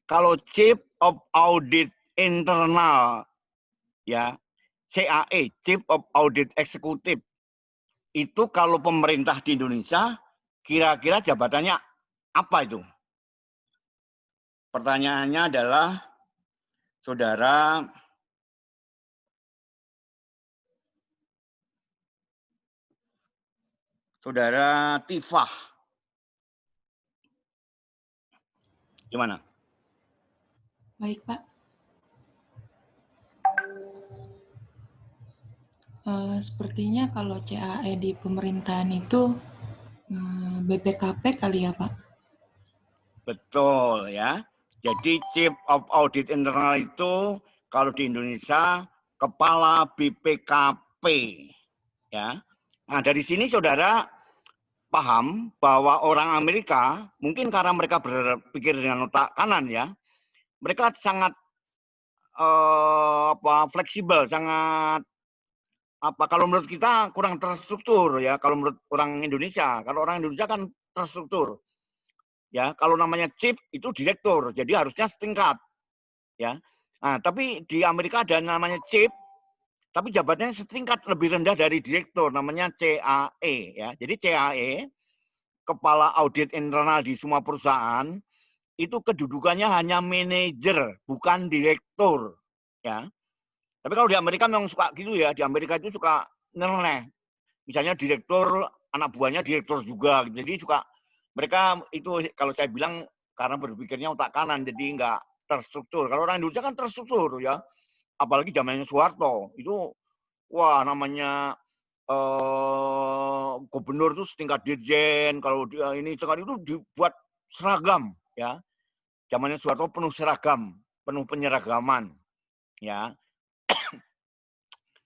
kalau Chief of Audit Internal ya, CAE, Chief of Audit Executive, itu kalau pemerintah di Indonesia kira-kira jabatannya apa itu? Pertanyaannya adalah Saudara Tifah. Gimana? Baik, Pak. Sepertinya kalau CAE di pemerintahan itu BPKP kali ya, Pak? Betul ya. Jadi Chief of Audit Internal itu kalau di Indonesia kepala BPKP ya. Nah, dari sini Saudara paham bahwa orang Amerika mungkin karena mereka berpikir dengan otak kanan ya. Mereka sangat fleksibel, sangat kalau menurut kita kurang terstruktur ya, kalau menurut orang Indonesia. Kalau orang Indonesia kan terstruktur. Ya, kalau namanya chief itu direktur, jadi harusnya setingkat. Ya. Nah, tapi di Amerika ada namanya chief, tapi jabatannya setingkat lebih rendah dari direktur, namanya CAE ya. Jadi CAE, kepala audit internal di semua perusahaan, itu kedudukannya hanya manajer, bukan direktur, ya. Tapi kalau di Amerika memang suka gitu ya, di Amerika itu suka nyeleneh. Misalnya direktur, anak buahnya direktur juga, jadi suka mereka itu kalau saya bilang karena berpikirnya otak kanan, jadi nggak terstruktur. Kalau orang Indonesia kan terstruktur ya, apalagi zamannya Soeharto itu, wah namanya gubernur itu setingkat dirjen, kalau dia ini sekali itu dibuat seragam ya. Zamannya Soeharto penuh seragam, penuh penyeragaman ya.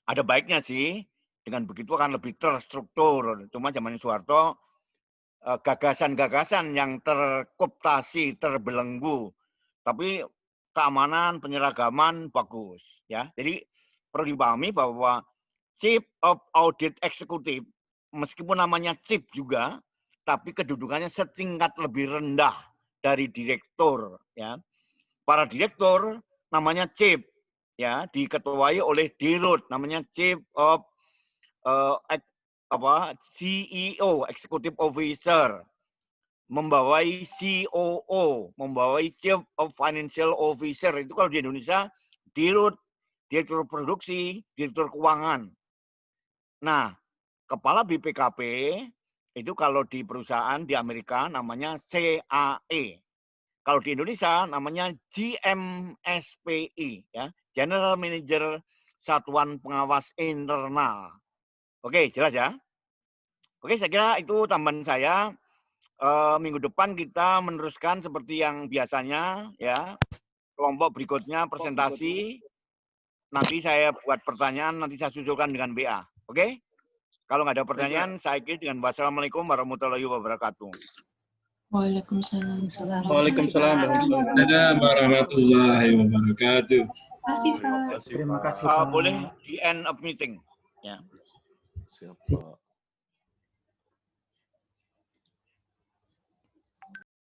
Ada baiknya sih, dengan begitu akan lebih terstruktur. Cuma zamannya Soeharto gagasan-gagasan yang terkooptasi, terbelenggu, tapi keamanan, penyeragaman bagus ya. Jadi perlu dipahami bahwa Chief of Audit Executive meskipun namanya chief juga, tapi kedudukannya setingkat lebih rendah dari direktur ya. Para direktur namanya chief, ya, diketuai oleh Dirut, namanya Chief of CEO, Executive Officer, membawai COO, membawai Chief of Financial Officer. Itu kalau di Indonesia, Dirut, Direktur Produksi, Direktur Keuangan. Nah, Kepala BPKP itu kalau di perusahaan di Amerika namanya CAE. Kalau di Indonesia namanya GMSPI, ya, General Manager Satuan Pengawas Internal. Oke, jelas ya? Oke, saya kira itu tambahan saya. Minggu depan kita meneruskan seperti yang biasanya, ya. Kelompok berikutnya presentasi. Nanti saya buat pertanyaan, nanti saya susulkan dengan BA. Oke? Kalau nggak ada pertanyaan, saya akhiri dengan wassalamualaikum warahmatullahi wabarakatuh. Waalaikumsalam. Waalaikumsalam warahmatullahi wabarakatuh. Terima kasih, Pak. Boleh di end of meeting. Ya. Siap, Pak.